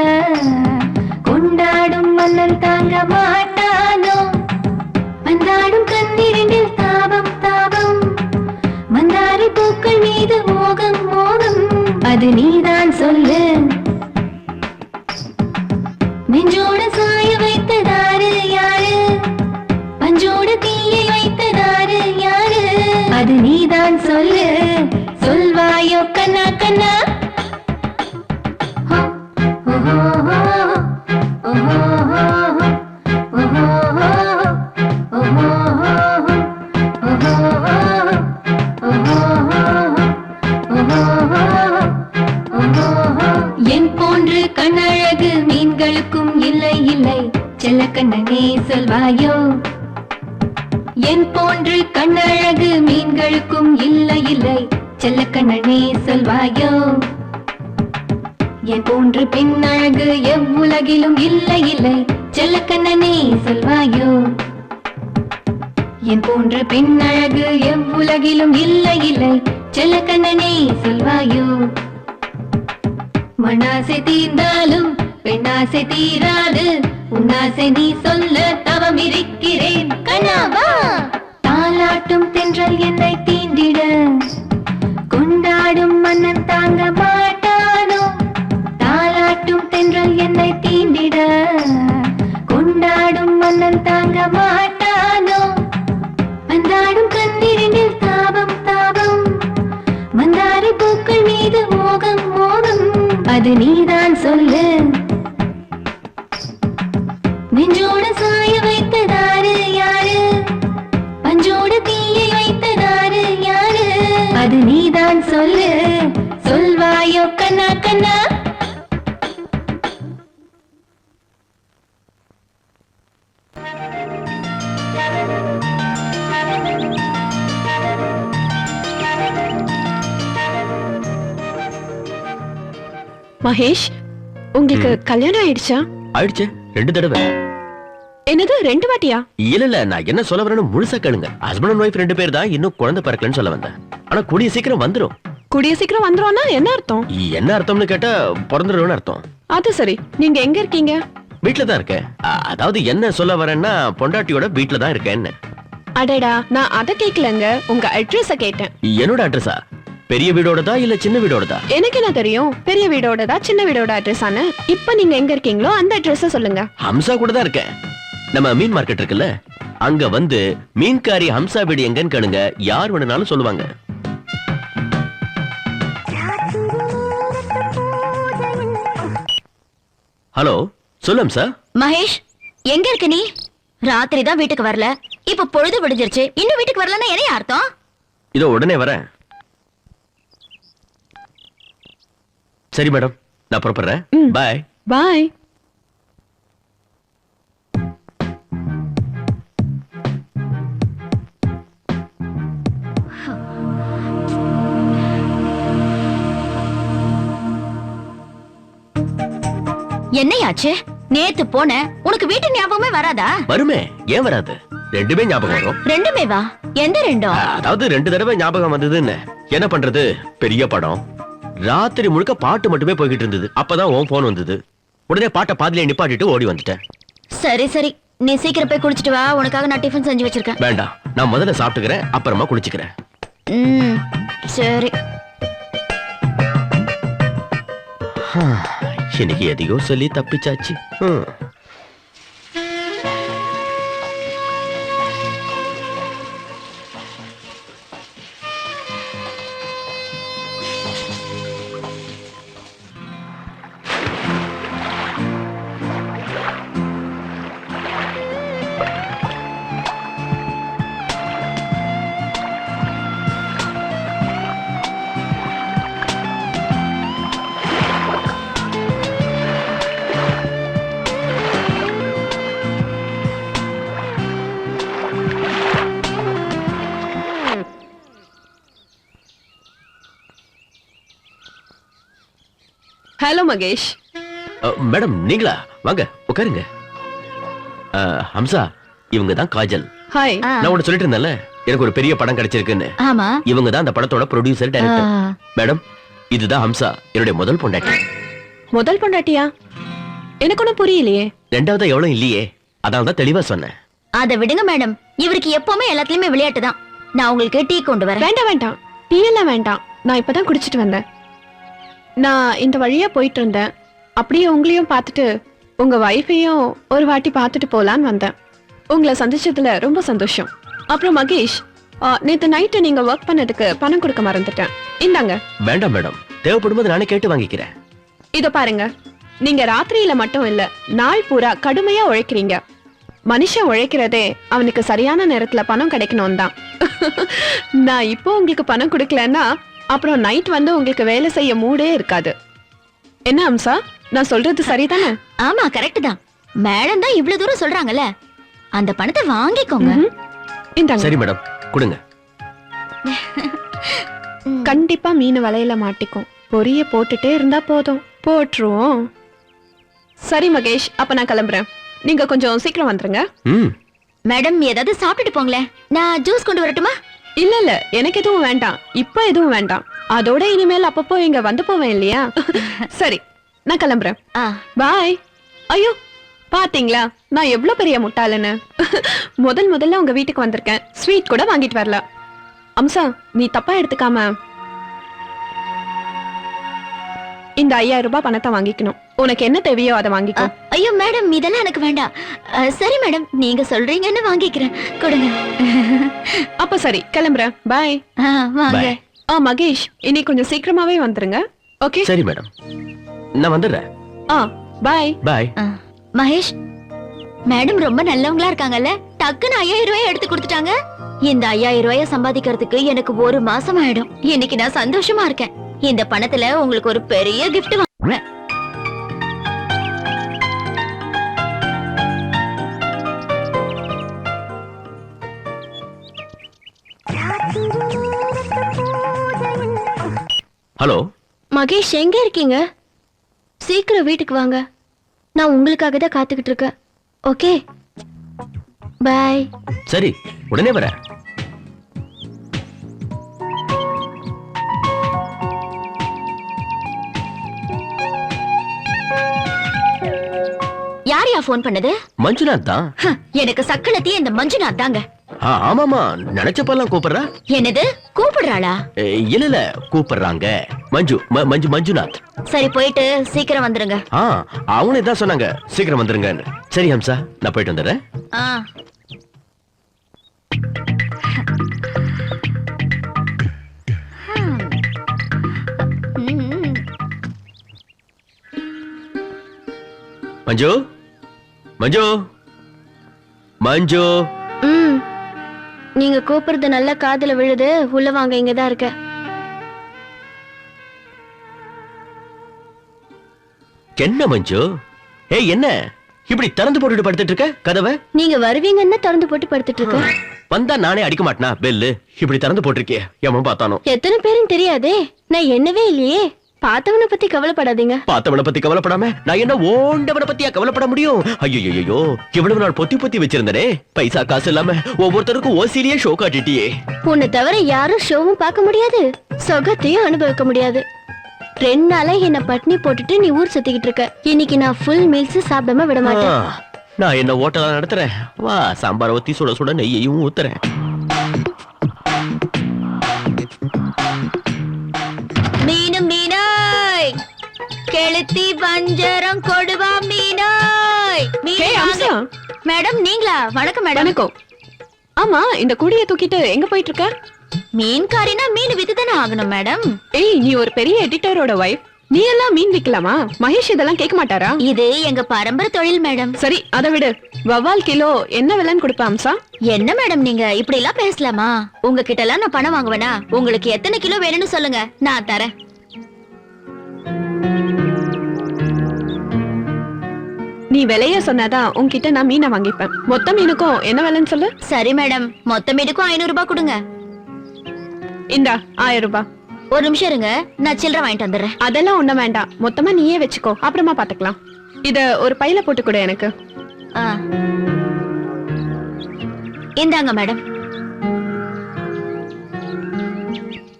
கொண்டாடும் மன்னன் தாங்க மாட்டானோ. வந்தாடும் கண்ணீரில் தாபம் தாபம், மந்தாரி பூக்கள் மீது மோகம் மோகம், அது நீதான் சொல்லு. போன்று கண்ணழகு மீன்களுக்கும் இல்லை இல்லை செல்லக்கண்ணனே சொல்வாயோ என் போன்று கண்ணழகு மீன்களுக்கும் இல்லை இல்லை செல்லக்கண்ணனே சொல்வாயோ என் போன்று பெண்ணழகு எவ்வுலகிலும் இல்லை இல்லை செல்லக்கண்ணனே சொல்வாயோ என் போன்ற பெண்ணழகு எவ்வுலகிலும் இல்லை இல்லை செல்லக்கண்ணனே சொல்வாயோ மனாசை தீர்ந்தாலும் பெண்ணாசை தீராது உன்னாசை நீ சொல்ல தவம் இருக்கிறேன் கண்ணாவா தாலாட்டும் தென்றல் என்னை தீண்டிட கொண்டாடும் மன்னன் தாங்க மாட்டானோ தாலாட்டும் தென்றல் என்னை தீண்டிட கொண்டாடும் மன்னன் தாங்க மாட்டானோ அன்றாடும் கண்ணிரண்டில் தாபம் தாபம் மந்தாரை பூக்கள் மீது மோகம் மோகம் அது நீதான் சொல்லு நெஞ்சோடு சாய வைத்ததாரு யாரு பஞ்சோடு தீயை வைத்ததாரு யாரு அது நீதான் சொல்லு சொல்வாயோ கண்ணா கண்ணா மகேஷ், உங்களுக்கு கல்யாணம் ஆயிடுச்சா? ஆயிடுச்சு 2 தடவை. என்னது 2 வாட்டியா? இல்ல நான் என்ன சொல்ல வரேன்னு முழுசா கேளுங்க. ஹஸ்பண்ட் அண்ட் ஒய்ஃப் 2 பேர் தான் இன்னும் குழந்தை பிறக்கலன்னு சொல்ல வந்தேன். ஆனா கூடிய சீக்கிரம் வந்துரும். கூடிய சீக்கிரம் வந்துரும்னா என்ன அர்த்தம்? என்ன அர்த்தம்னு கேட்டா பிறந்துரும்னு அர்த்தம். அது சரி. நீங்க எங்க இருக்கீங்க? வீட்ல தான் இருக்கேன். அதாவது என்ன சொல்ல வரேன்னா பொண்டாட்டியோட வீட்ல தான் இருக்கேன்னு. அடடா, நான் அத கேக்கலங்க. உங்க அட்ரஸ கேட்டேன். என்னோட அட்ரஸா? பெரிய வீடோடதா இல்ல சின்ன வீடோடதா? எனக்கு என்ன தெரியும் பெரிய வீடோடதா சின்ன வீடோட அட்ரஸானு. இப்போ நீங்க எங்க இருக்கீங்களோ அந்த அட்ரஸ சொல்லுங்க. ஹம்சா கூட தான் இருக்கேன். நம்ம மீன் மார்க்கெட் இருக்குல்ல, அங்க வந்து மீன்காரி ஹம்சா வீடு எங்கன்னு கேளுங்க, யார் வேணும்னாலும் சொல்லுவாங்க. ஹலோ, சொல்லும் சார். மகேஷ், எங்க இருக்க நீ? ராத்திரி தான் வீட்டுக்கு வரல, இப்ப பொழுது விடிஞ்சிருச்சு, இன்னும் வீட்டுக்கு வரலன்னா என்ன அர்த்தம்? இதோ உடனே வரேன். சரி மேடம், நான் புறப்படுறேன். பாய் பாய். என்னையாச்சு? நேத்து போன உனக்கு வீட்டு ஞாபகமே வராதா? வருமே, ஏன் வராது? 2மே ஞாபகம் வரும். 2மே வா? எந்த 2? அதாவது 2 தடவை ஞாபகம் வந்ததுன்னு. என்ன பண்றது, பெரிய படம். ராத்திரி முழுக்க பாட்டு மட்டுமே போய்கிட்டு இருந்தது. அப்பதான் உன் போன் வந்தது. உடனே பாட்டை பாதியிலே நிப்பாட்டிட்டு ஓடி வந்துட்டேன். சரி சரி, நீ சீக்கிரம் போய் குளிச்சிட்டு வா, உனக்காக நான் டிஃபன் செஞ்சு வச்சிருக்கேன். வேண்டாம், நான் முதல்ல சாப்பிட்டுக்கிறேன், அப்புறமா குளிச்சுக்கிறேன். சரி. இன்னைக்கு எதையோ சொல்லி தப்பிச்சாச்சு. ஹலோ மகேஷ். மேடம், நீங்களா? வாங்க உட்காருங்க. ஹம்சா, இவங்க தான் காஜல். ஹாய். நான் உன்ன சொல்லிட்டு இருந்தேன்ல, எனக்கு ஒரு பெரிய படம் கிடைச்சிருக்குன்னு. ஆமா, இவங்க தான் அந்த படத்தோட ப்ரொடியூசர் டைரக்டர். மேடம், இதுதான் ஹம்சா, என்னுடைய முதல் பொண்டாட்டி. முதல் பொண்டாட்டியா? எனக்கு ஒன்னும் புரியலையே. 2வது எவ்வளவு இல்லையே, அதனால தான் தெளிவா சொன்னேன். அத விடுங்க மேடம், இவருக்கு எப்பவுமே எல்லாத்துலயுமே விளையாட்டு தான். நான் உங்களுக்கு டீ கொண்டு வரேன். வேண்டாம் வேண்டாம், டீ எல்லாம் வேண்டாம். நான் இப்பதான் குடிச்சிட்டு வந்தேன். நான் இந்த வழியா போயிட்டு இருந்தேன். அப்படியே உங்களையும் பார்த்துட்டு உங்க வைஃபையும் ஒரு வாட்டி பார்த்துட்டு போலான்னு வந்தேன். உங்களை சந்திச்சதுல ரொம்ப சந்தோஷம். அப்புறம் மகேஷ், நேத்து நைட்டு நீங்க ஒர்க் பண்ணதுக்கு பணம் கொடுக்க மறந்துட்டேன். இந்தாங்க. வேண்டாம் மேடம், தேவைப்படும்போது நானே கேட்டு வாங்கிக்கிறேன். இத பாருங்க, நீங்க ராத்திரியில மட்டும் இல்ல, நாள் பூரா கடுமையா உழைக்கிறீங்க. மனுஷன் உழைக்கிறதே அவனுக்கு சரியான நேரத்துல பணம் கிடைக்கணும் தான். நான் இப்போ உங்களுக்கு பணம் கொடுக்கலன்னா அப்புறம் நைட் வந்து உங்களுக்கு வேலை செய்ய மூடே இருக்காது. என்ன அம்சா, நான் சொல்றது சரிதானே? ஆமா கரெக்ட் தான். மேடம் தான் இவ்வளவு தூரம் சொல்றாங்கல்ல, அந்த பணத்தை வாங்கிக்கோங்க. இந்தாங்க. சரி மேடம், கொடுங்க. கண்டிப்பா மீன் வலையில மாட்டிக்கும். பொரிய போட்டுட்டே இருந்தா போதும். போட்டுருவோம். சரி மகேஷ், அப்ப நான் கிளம்புறேன். நீங்க கொஞ்சம் சீக்கிரம் வந்துருங்க. ம். மேடம் ஏதாவது சாப்பிட்டுட்டு போங்களேன். நான் ஜூஸ் கொண்டு வரட்டுமா? இல்ல இல்ல, எனக்கு எதுவும் வேண்டாம். இப்ப எதுவும் வேண்டாம். அதோட இனிமேல் அப்பப்போ இங்க வந்து போவேன் இல்லையா? சரி, நான் கிளம்புறேன். பாய். ஐயோ, பாத்தீங்களா நான் எவ்வளவு பெரிய முட்டாளன்னு? முதல்ல உங்க வீட்டுக்கு வந்திருக்கேன், ஸ்வீட் கூட வாங்கிட்டு வரல. அம்சா, நீ தப்பா எடுத்துக்காம இந்த 5000 ரூபாய் பணத்தை வாங்கிக்கணும். உனக்கு என்ன தேவையோ அதை வாங்கிக்கோ. ஐயோ மேடம், இதெல்லாம் எனக்கு வேண்டாம். சரி மேடம், நீங்க சொல்றீங்கன்னு வாங்கிக்கிறேன். கொடுங்க. அப்ப சரி, கிளம்புறேன். பாய். வாங்க. மகேஷ், இன்னைக்கு கொஞ்சம் சீக்கிரமாவே வந்துருங்க. ஓகே? சரி மேடம், நான் வந்துடுறேன். பாய். பாய். மகேஷ், மேடம் ரொம்ப நல்லவங்களா இருக்காங்கல்ல. டக்குன்னு 5000 ரூபாய் எடுத்து கொடுத்துட்டாங்க. இந்த 5000 ரூபாய சம்பாதிக்கிறதுக்கு எனக்கு 1 மாசம் ஆயிடும். இன்னைக்கு நான் சந்தோஷமா இருக்கேன். இந்த பணத்துல உங்களுக்கு ஒரு பெரிய gift வாங்குறேன். ஹலோ மகேஷ், எங்க இருக்கீங்க? சீக்கிரம் வீட்டுக்கு வாங்க. நான் உங்களுக்காக தான் காத்துக்கிட்டு இருக்கேன். Okay, bye. சரி, உடனே வரேன். யார் ஃபோன் பண்ணது? மஞ்சுநாத் தான். எனக்கு சக்களத்தி இந்த மஞ்சுநாத் தாங்க. ஆமாமா, நினைச்சப்பெல்லாம் கூப்பிடுறா. என்னது, கூப்பிடுறாளா? இல்ல, கூப்பிடுறாங்க. மஞ்சுநாத். சரி, போயிட்டு சீக்கிரம் வந்துருங்க. அவங்களே தான் சொன்னாங்க சீக்கிரம் வந்துருங்க. சரி ஹம்சா, நான் போயிட்டு வந்துடுறேன். மஞ்சு, மஞ்சு, மஞ்சு. நீங்க கூப்பிடுறது நல்ல காதுல விழுது. உள்ள வாங்க, இங்கதான் இருக்க. என்ன மஞ்சு? என்ன இப்படி திறந்து போட்டுட்டு படுத்துட்டு இருக்க கதவை? நீங்க வருவீங்கன்னு திறந்து போட்டு படுத்துட்டு இருக்க. வந்தா நானே அடிக்க மாட்டேனா பெல்லு? இப்படி திறந்து போட்டிருக்கே, எவன் பார்த்தானோ? எத்தனை பேரும் தெரியாதே. நான் என்னவே இல்லையே. பார்த்தவனை பத்தி கவலைப்படாதீங்க. பார்த்தவனை பத்தி கவலைப்படாம நான் என்ன ஓண்டவனை பத்தியா கவலைப்பட முடியும்? ஐயோ, இவ்வளவு நாள் பொத்தி வச்சிருந்தனே. பைசா காசு இல்லாம ஒவ்வொருத்தருக்கும் ஓசிலியே ஷோ காட்டிட்டியே. உன்னை தவிர யாரும் ஷோவும் பார்க்க முடியாது, சொகத்தையும் அனுபவிக்க முடியாது. 2 நாளா என்ன பட்னி போட்டுட்டு நீ ஊர் சுத்திக்கிட்டு இருக்க. இன்னைக்கு நான் ஃபுல் மீல்ஸ் சாப்பிடாம விட மாட்டேன். நான் என்ன ஓட்டலா நடத்துறேன்? வா, சாம்பார் ஊத்தி சுட சுட நெய்யையும் ஊத்துறேன். மீனாய், கெளுத்தி வஞ்சரம் கொடுவா மீனாய். மேடம், நீங்களா? வணக்கம் மேடம். வணக்கம். ஆமா, இந்த குடியை தூக்கிட்டு எங்க போயிட்டு இருக்க? மீன்காரினா மீன் வித்துதானே ஆகணும் மேடம். நீ ஒரு பெரிய எடிட்டரோட வைஃப். நீ எல்லாம் மீன் விக்கலாமா? மகேஷ் இதெல்லாம் கேட்க மாட்டாரா? இது எங்க பரம்பரை தொழில் மேடம். சரி, அதை விடு. வவ்வால் கிலோ என்ன விலைன்னு கொடுப்ப அம்சா? என்ன மேடம் நீங்க இப்படி எல்லாம் பேசலாமா? உங்ககிட்ட எல்லாம் நான் பணம் வாங்குவேனா? உங்களுக்கு எத்தனை கிலோ வேணும்னு சொல்லுங்க, நான் தரேன். நீ விலைய சொன்னாதான் உன்கிட்ட நான் மீனை வாங்கிப்பேன். மொத்த மீனுக்கும் என்ன விலைன்னு சொல்லு. சரி மேடம், மொத்த மீனுக்கும் 500 ரூபாய் கொடுங்க. இந்தா 1000 ரூபாய். ஒரு நிமிஷம் இருங்க, நான் சில்லறை வாங்கிட்டு வந்துடுறேன். அதெல்லாம் ஒண்ணு வேண்டாம், மொத்தமா நீயே வச்சுக்கோ, அப்புறமா பாத்துக்கலாம். இத ஒரு பையில போட்டு கொடு எனக்கு. இந்தாங்க மேடம்.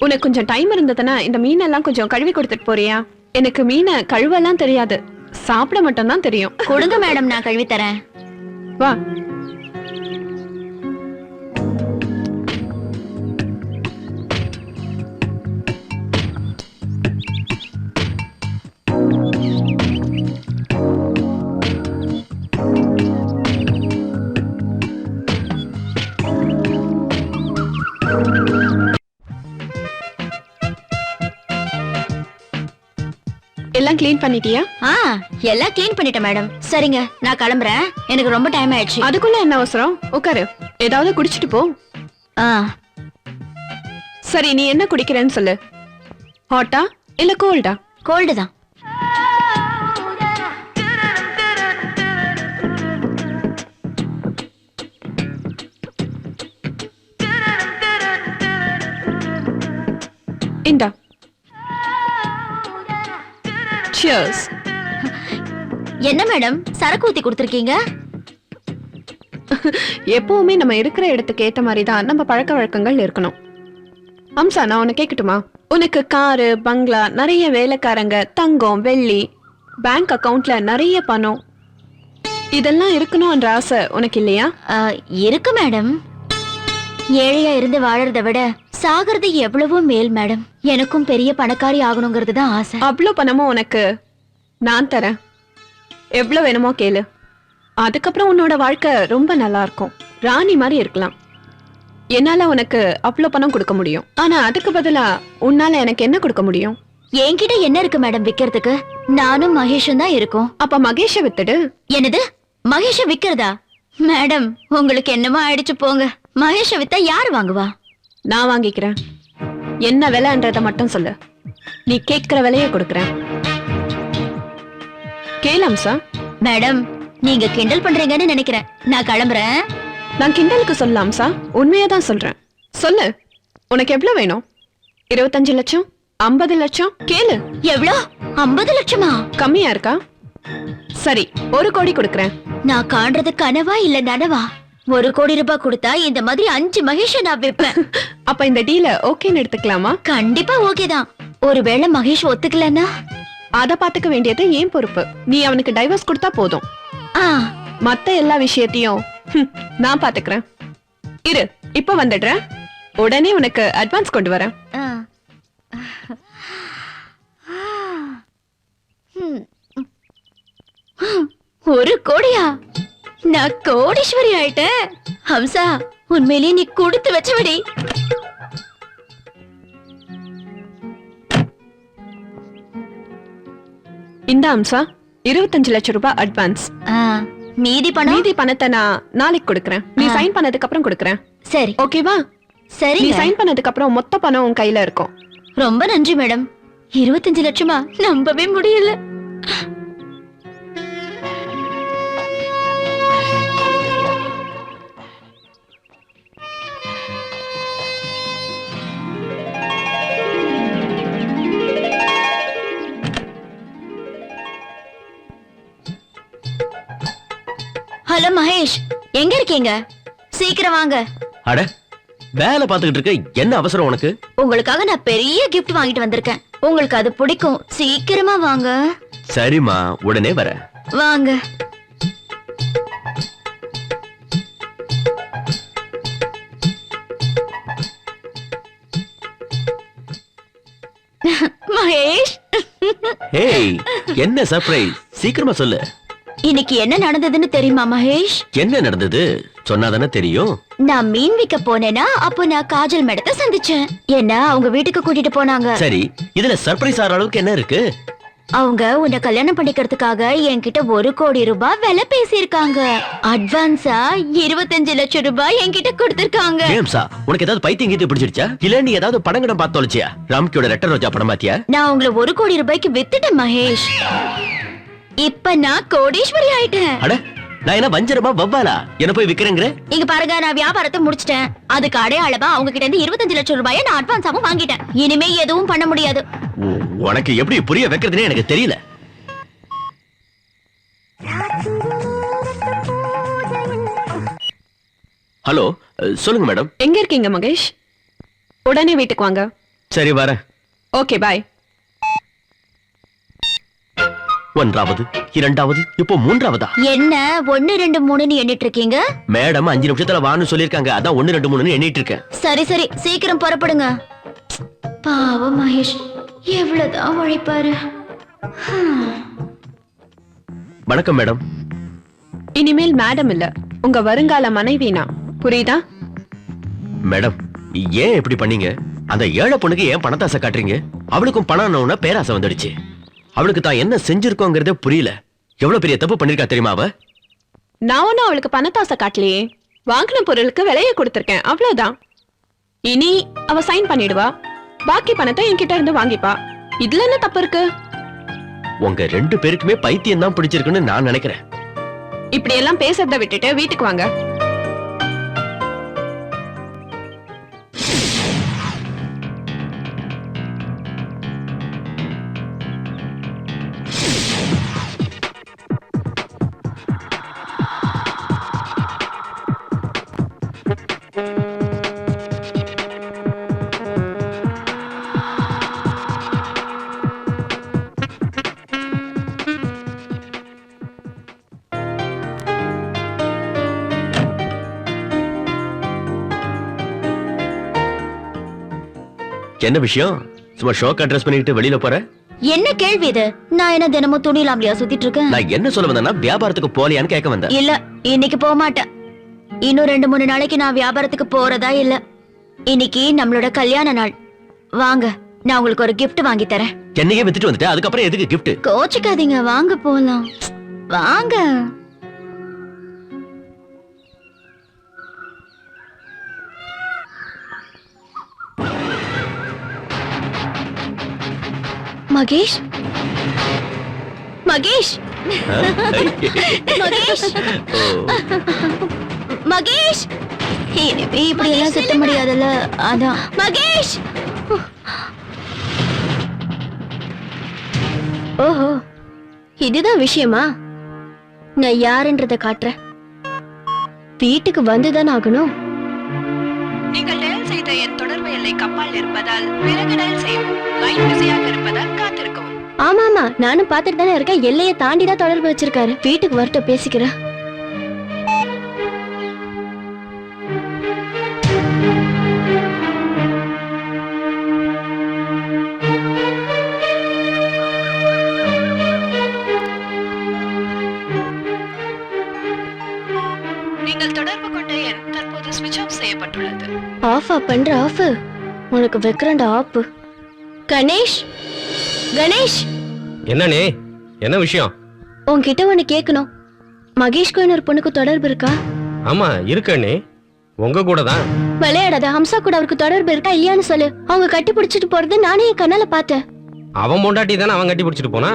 உனக்கு கொஞ்சம் டைம் இருந்ததுன்னா இந்த மீனெல்லாம் கொஞ்சம் கழுவி கொடுத்துட்டு போறியா? எனக்கு மீனை கழுவெல்லாம் தெரியாது, சாப்பிட மட்டும் தான் தெரியும். கொடுங்க மேடம், நான் கழுவி தரேன். வா. எல்லாம் க்ளீன் பண்ணிட்டியா? எல்லாம் க்ளீன் பண்ணிட்டேன் மேடம். சரிங்க, நான் கிளம்புறேன். எனக்கு ரொம்ப டைம் ஆயிடுச்சு. அதுக்குள்ள என்ன அவசரம்? உட்காரு, ஏதாவது குடிச்சிட்டு போ. சரி, நீ என்ன குடிக்கிறேன்னு சொல்லு. ஹாட்டா இல்ல கோல்டா? கோல்டு தான். சியர்ஸ். என்ன மேடம் சரக்கு ஊத்தி கொடுத்துருக்கீங்க? எப்பவுமே நம்ம இருக்கிற இடத்துக்கு ஏத்த மாதிரி தான் நம்ம பழக்க வழக்கங்கள் இருக்கணும். அம்சா, நான் உன்னை கேட்கட்டுமா? உனக்கு காரு, பங்களா, நிறைய வேலைக்காரங்க, தங்கம், வெள்ளி, பேங்க் அக்கவுண்ட்ல நிறைய பணம், இதெல்லாம் இருக்கணும்ன்ற ஆசை உனக்கு இல்லையா? இருக்கு மேடம். ஏழையா இருந்து வாழறத விட சாகிறது எவ்வளவோ மேல் மேடம். எனக்கும் பெரிய பணக்காரி ஆகணுங்கிறது தான் ஆசை. அவ்வளோ பணமும் உனக்கு நான் தரேன். எவ்வளவு வேணுமோ கேளு. அதுக்கப்புறம் உன்னோட வாழ்க்கை ரொம்ப நல்லா இருக்கும். ராணி மாதிரி இருக்கலாம். என்னால உனக்கு அவ்வளோ பணம் கொடுக்க முடியும். ஆனா அதுக்கு பதிலா உன்னால எனக்கு என்ன கொடுக்க முடியும்? என்கிட்ட என்ன இருக்கு மேடம் விக்கிறதுக்கு? நானும் மகேஷும் தான் இருக்கோம். அப்ப மகேஷை வித்துடு. என்னது, மகேஷ விக்கிறதா? மேடம் உங்களுக்கு என்னமோ ஆயிடுச்சு போங்க. மகேஷ வித்தா யாரு வாங்குவா? நான் வாங்கிக்கிறேன். என்ன விலைன்றத மட்டும் சொல்லு. நீ கேட்கிற விலையை கொடுக்கறேன். கேளம் சார். மேடம் நீங்க கிண்டல் பண்றீங்கன்னு நினைக்கிறேன். நான் கிளம்புறேன். நான் கிண்டலுக்கு சொல்லலாம் சார், உண்மையா தான் சொல்றேன். சொல்லு, உனக்கு எவ்வளவு வேணும்? 25 லட்சம், 50 லட்சம்? கேளு. எவ்வளோ? 50 லட்சமா? கம்மியா இருக்கா? சரி, 1 கோடி கொடுக்கறேன். நான் காண்றது கனவா இல்ல நனவா? 1 கோடி ரூபாய் கொடுத்தா இந்த மாதிரி 5 மகேஷ நான் விப்பேன். அப்ப இந்த டீல ஓகேன்னு எடுத்துக்கலாமா? கண்டிப்பா ஓகே தான். ஒருவேளை மகேஷ் ஒத்துக்கலன்னா அத பாத்துக்க வேண்டியது ஏன் பொறுப்பு. நீ அவனுக்கு டைவர்ஸ் கொடுத்தா போதும். மத்த எல்லா விஷயத்தையும் நான் பாத்துக்கிறேன். இரு, இப்ப வந்துடுறேன். உடனே உனக்கு அட்வான்ஸ் கொண்டு வரேன். ஒரு கோடியா? நான் கோடீஸ்வரி ஆயிட்டேன். ஹம்சா, உண்மையிலேயே நீ கொடுத்து வச்சவடி. இந்த அம்சா 25 லட்சம் ரூபாய் அட்வான்ஸ். மீதி பணம்? மீதி பணத்தை நான் நாளைக்கு கொடுக்கறேன். நீ சைன் பண்ணதுக்கு அப்புறம் கொடுக்கறேன். சரி, ஓகேவா? சரி. நீ சைன் பண்ணதுக்கு அப்புறம் மொத்த பணம் உன் கையில இருக்கும். ரொம்ப நன்றி மேடம். 25 லட்சமா? நம்பவே முடியல. ஹலோ மகேஷ், எங்க இருக்கீங்க? சீக்கிரம் வாங்க. அட, வேலை பார்த்துக்கிட்டு இருக்க, என்ன அவசரம் உனக்கு? உங்களுக்காக நான் பெரிய gift வாங்கிட்டு வந்திருக்கேன். உங்களுக்கு அது பிடிக்கும். சீக்கிரமா வாங்க. சரிம்மா, உடனே வரேன். வாங்க. மகேஷ், ஏய், என்ன சர்ப்ரைஸ்? சீக்கிரமா சொல்லு. இன்னைக்கு என்ன நடந்ததுன்னு தெரியுமா மகேஷ்? என்ன நடந்தது சொன்னாதானே தெரியும். நான் மீன் விக்க போனேனா, அப்போ நான் காஜல் மேடத்தை சந்திச்சேன். என்ன அவங்க வீட்டுக்கு கூட்டிட்டு போனாங்க. சரி, இதுல சர்ப்ரைஸ் ஆற அளவுக்கு என்ன இருக்கு? அவங்க உன்னை கல்யாணம் பண்ணிக்கிறதுக்காக என்கிட்ட 1 கோடி ரூபாய் விலை பேசியிருக்காங்க. அட்வான்ஸா 25 லட்சம் ரூபாய் என்கிட்ட கொடுத்திருக்காங்க. ஏம்சா, உனக்கு ஏதாவது பைத்தியம் கீத்து பிடிச்சிருச்சா? இல்ல நீ ஏதாவது படங்கடம் பார்த்து தொலைச்சியா? ராம்கியோட ரெட்டர் ரோஜா படம் பாத்தியா? நான் உங்களை 1 கோடி ரூபாய்க்கு வித்துட்டேன் மகேஷ். இப்ப நான் கோடீஸ்வரி ஆயிட்டேன். அட, நான் என்ன வஞ்சரமா வவ்வாலா என்ன போய் விக்கிறேங்கிற? இங்க பாருங்க, நான் வியாபாரத்தை முடிச்சிட்டேன். அதுக்கு அடையாளமா அவங்க கிட்ட இருந்து 25 லட்சம் ரூபாயை நான் அட்வான்ஸாவும் வாங்கிட்டேன். இனிமே எதுவும் பண்ண முடியாது. உனக்கு எப்படி புரிய வைக்கிறதுனே எனக்கு தெரியல. ஹலோ, சொல்லுங்க மேடம். எங்க இருக்கீங்க மகேஷ்? உடனே வீட்டுக்கு வாங்க. சரி, வரேன். ஓகே, பாய். 1வது, 2வது, இப்போ 3வதா? என்ன 1 2 3ன்னு எண்ணிட்டு இருக்கீங்க? மேடம் 5 நிமிஷத்துல வான்னு சொல்லிருக்காங்க. அதான் 1 2 3ன்னு எண்ணிட்டு இருக்கேன். சரி சரி, சீக்கிரம் புறப்படுங்க. பாவம் மகேஷ், எவ்வளவுதான் உழைப்பாரு. வணக்கம் மேடம். இனிமேல் மேடம் இல்ல, உங்க வருங்கால மனைவினா, புரியுதா? மேடம், ஏன் இப்படி பண்ணீங்க? அந்த ஏழை பொண்ணுக்கு ஏன் பணத்தாசை காட்டுறீங்க? அவளுக்கும் பணம்னு பேராசை வந்துடுச்சு. அவளுக்கு தான் என்ன செஞ்சிருக்கோங்கிறதே புரியல. எவ்வளவு பெரிய தப்பு பண்ணிருக்கா தெரியுமா அவ? நான் ஒன்னும் அவளுக்கு பணத்தாசை காட்டலையே. வாங்கின பொருளுக்கு விலையை கொடுத்திருக்கேன், அவ்வளவுதான். இனி அவ சைன் பண்ணிடுவா, பாக்கி பணத்தை என்கிட்ட இருந்து வாங்கிப்பா. இதுல என்ன தப்பு இருக்கு? உங்க 2 பேருக்குமே பைத்தியம் தான் பிடிச்சிருக்குன்னு நான் நினைக்கிறேன். இப்படி எல்லாம் பேசுறத விட்டுட்டு வீட்டுக்கு வாங்க. என்ன விஷயம்? சும்மா ஷோக் அட்ரஸ் பண்ணிட்டு வெளியில போற? என்ன கேள்வி இது? நான் என்ன தினமும் துணி இல்லாமலையா சுத்திட்டு இருக்கேன்? நான் என்ன சொல்ல வந்தேன்னா வியாபாரத்துக்கு போலையான்னு கேட்க வந்தேன். இல்ல, இன்னைக்கு போக மாட்டேன். இன்னும் 2-3 நாளைக்கு நான் வியாபாரத்துக்கு போறதா இல்ல. இன்னைக்கு நம்மளோட கல்யாண நாள். வாங்க, நான் உங்களுக்கு ஒரு gift வாங்கி தரேன். சென்னையே வித்துட்டு வந்துட்டேன், அதுக்கப்புறம் எதுக்கு gift? கோச்சுக்காதீங்க, வாங்க போலாம். வாங்க. மகேஷ், மகேஷ், மகேஷ், மகேஷ். இனிமே இப்படி எல்லாம் சுத்த முடியாதுல்ல, அதான். மகேஷ். ஓஹோ, இதுதான் விஷயமா? நான் யாருன்றத காட்டுறேன். வீட்டுக்கு வந்துதான் ஆகணும். நீங்கள் டயல் செய்த என் தொடர்பு எல்லை கப்பால் இருப்பதால் பிறகு டயல் செய்யவும். லைன் பிஸியாக இருப்பதால் காத்திருக்கவும். ஆமாமா, நானும் பாத்துட்டு தானே இருக்கேன். எல்லையை தாண்டி தான் தொடர்பு வச்சிருக்காரு. வீட்டுக்கு வரட்டும், பேசிக்கிறேன். நீங்கள் தொடர்பு கொண்ட எண் தற்போது ஸ்விட்ச் ஆஃப் செய்யப்பட்டுள்ளது. ஆஃபா பண்ற ஆஃப். உனக்கு வைக்கிறேன்டா ஆப். கணேஷ், கணேஷ், என்னண்ணே, என்ன விஷயம்? உன்கிட்ட ஒண்ணு கேட்கணும். மகேஷ்க்கும் இன்னொரு பொண்ணுக்கு தொடர்பு இருக்கா? ஆமா இருக்கண்ணே, உங்க கூட தான். விளையாடாத. ஹம்சா கூட அவருக்கு தொடர்பு இருக்கா இல்லையான்னு சொல்லு. அவங்க கட்டி பிடிச்சிட்டு போறது நானே என் கண்ணால பார்த்தேன். அவன் பொண்டாட்டி தானே அவன் கட்டி பிடிச்சிட்டு போனா.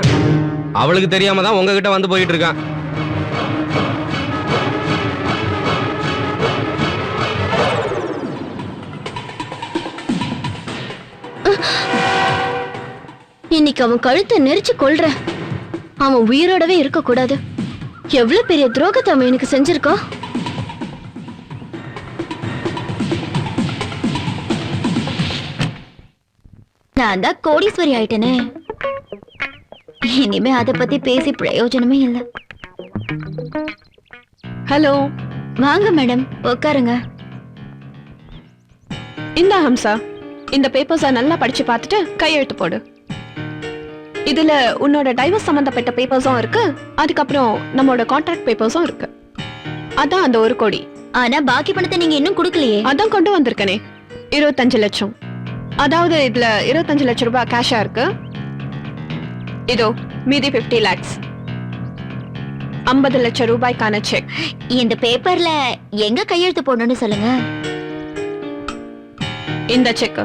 அவளுக்கு தெரியாம தான் உங்ககிட்ட வந்து போயிட்டு இருக்கான். இன்னைக்கு அவன் கழுத்தை நெரிச்சு கொல்றேன். அவன் உயிரோடவே இருக்க கூடாது. எவ்வளவு பெரிய துரோகத்தை அவன் எனக்கு செஞ்சிருக்கான். நான் தான் கோடீஸ்வரி ஆயிட்டேனே. இனிமே அத பத்தி பேசி பிரயோஜனமே இல்ல. ஹலோ, வாங்க மேடம், உட்காருங்க. இந்த ஹம்சா, இந்த பேப்பர்ஸை நல்லா படிச்சு பார்த்துட்டு கையெழுத்து போடு. இதுல உன்னோட டைவர்ஸ் சம்பந்தப்பட்ட பேப்பர்ஸும் இருக்கு, அதுக்கப்புறம் நம்மளோட கான்ட்ராக்ட் பேப்பர்ஸும் இருக்கு. அதான் அந்த 1 கோடி. ஆனா பாக்கி பணத்தை நீங்க இன்னும் கொடுக்கலையே. அதான் கொண்டு வந்திருக்கனே, 25 லட்சம். அதாவது இதுல 25 லட்சம் ரூபாய் கேஷா இருக்கு. இதோ மீதி 50 lakhs. 50 லட்சம் ரூபாய்க்கான செக். இந்த பேப்பர்ல எங்க கையெழுத்து போடணும்னு சொல்லுங்க. இந்த செக்.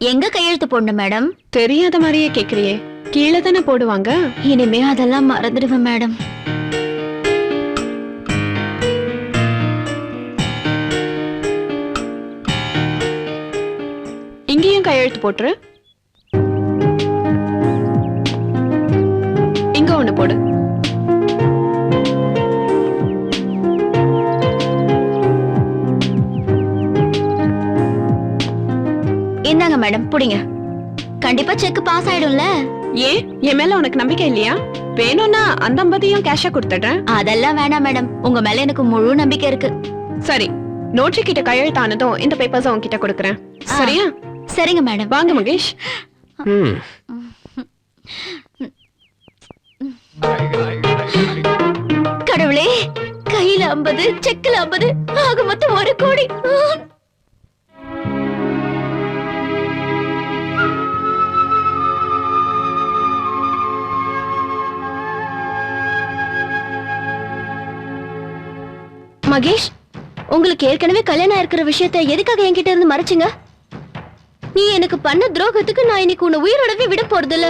எங்க கையெழுத்து போடணும் மேடம்? தெரியாத மாதிரியே கேக்குறியே, கீழே தானே போடுவாங்க. இனிமே அதெல்லாம் மறந்துடுவேன் மேடம். இங்கேயும் கையெழுத்து போட்டுரு. இங்க ஒண்ணு போடு. இந்தாங்க மேடம், புடிங்க. கண்டிப்பா செக் பாஸ் ஆயிடும்ல? ஏன், என் மேல உனக்கு நம்பிக்கை இல்லையா? வேணும்னா அந்த 50ஐயும் கேஷா கொடுத்துடுறேன். அதெல்லாம் வேணாம் மேடம், உங்க மேல எனக்கு முழு நம்பிக்கை இருக்கு. சரி, நோட்ரி கிட்ட கையெழுத்தானதும் இந்த பேப்பர்ஸ் உன்கிட்ட கொடுக்கறேன். சரியா? சரிங்க மேடம். வாங்க மகேஷ். கடவுளே, கையில 50, செக்ல 50, ஆக மொத்தம் 1 கோடி. மகேஷ், உங்களுக்கு ஏற்கனவே கல்யாணம் இருக்கிற விஷயத்தை எதுக்காக என்கிட்ட இருந்து மறைச்சிங்க? நீ எனக்கு பண்ண துரோகத்துக்கு நான் இன்னைக்கு உன்னை உயிரோடவே விட போறதில்ல.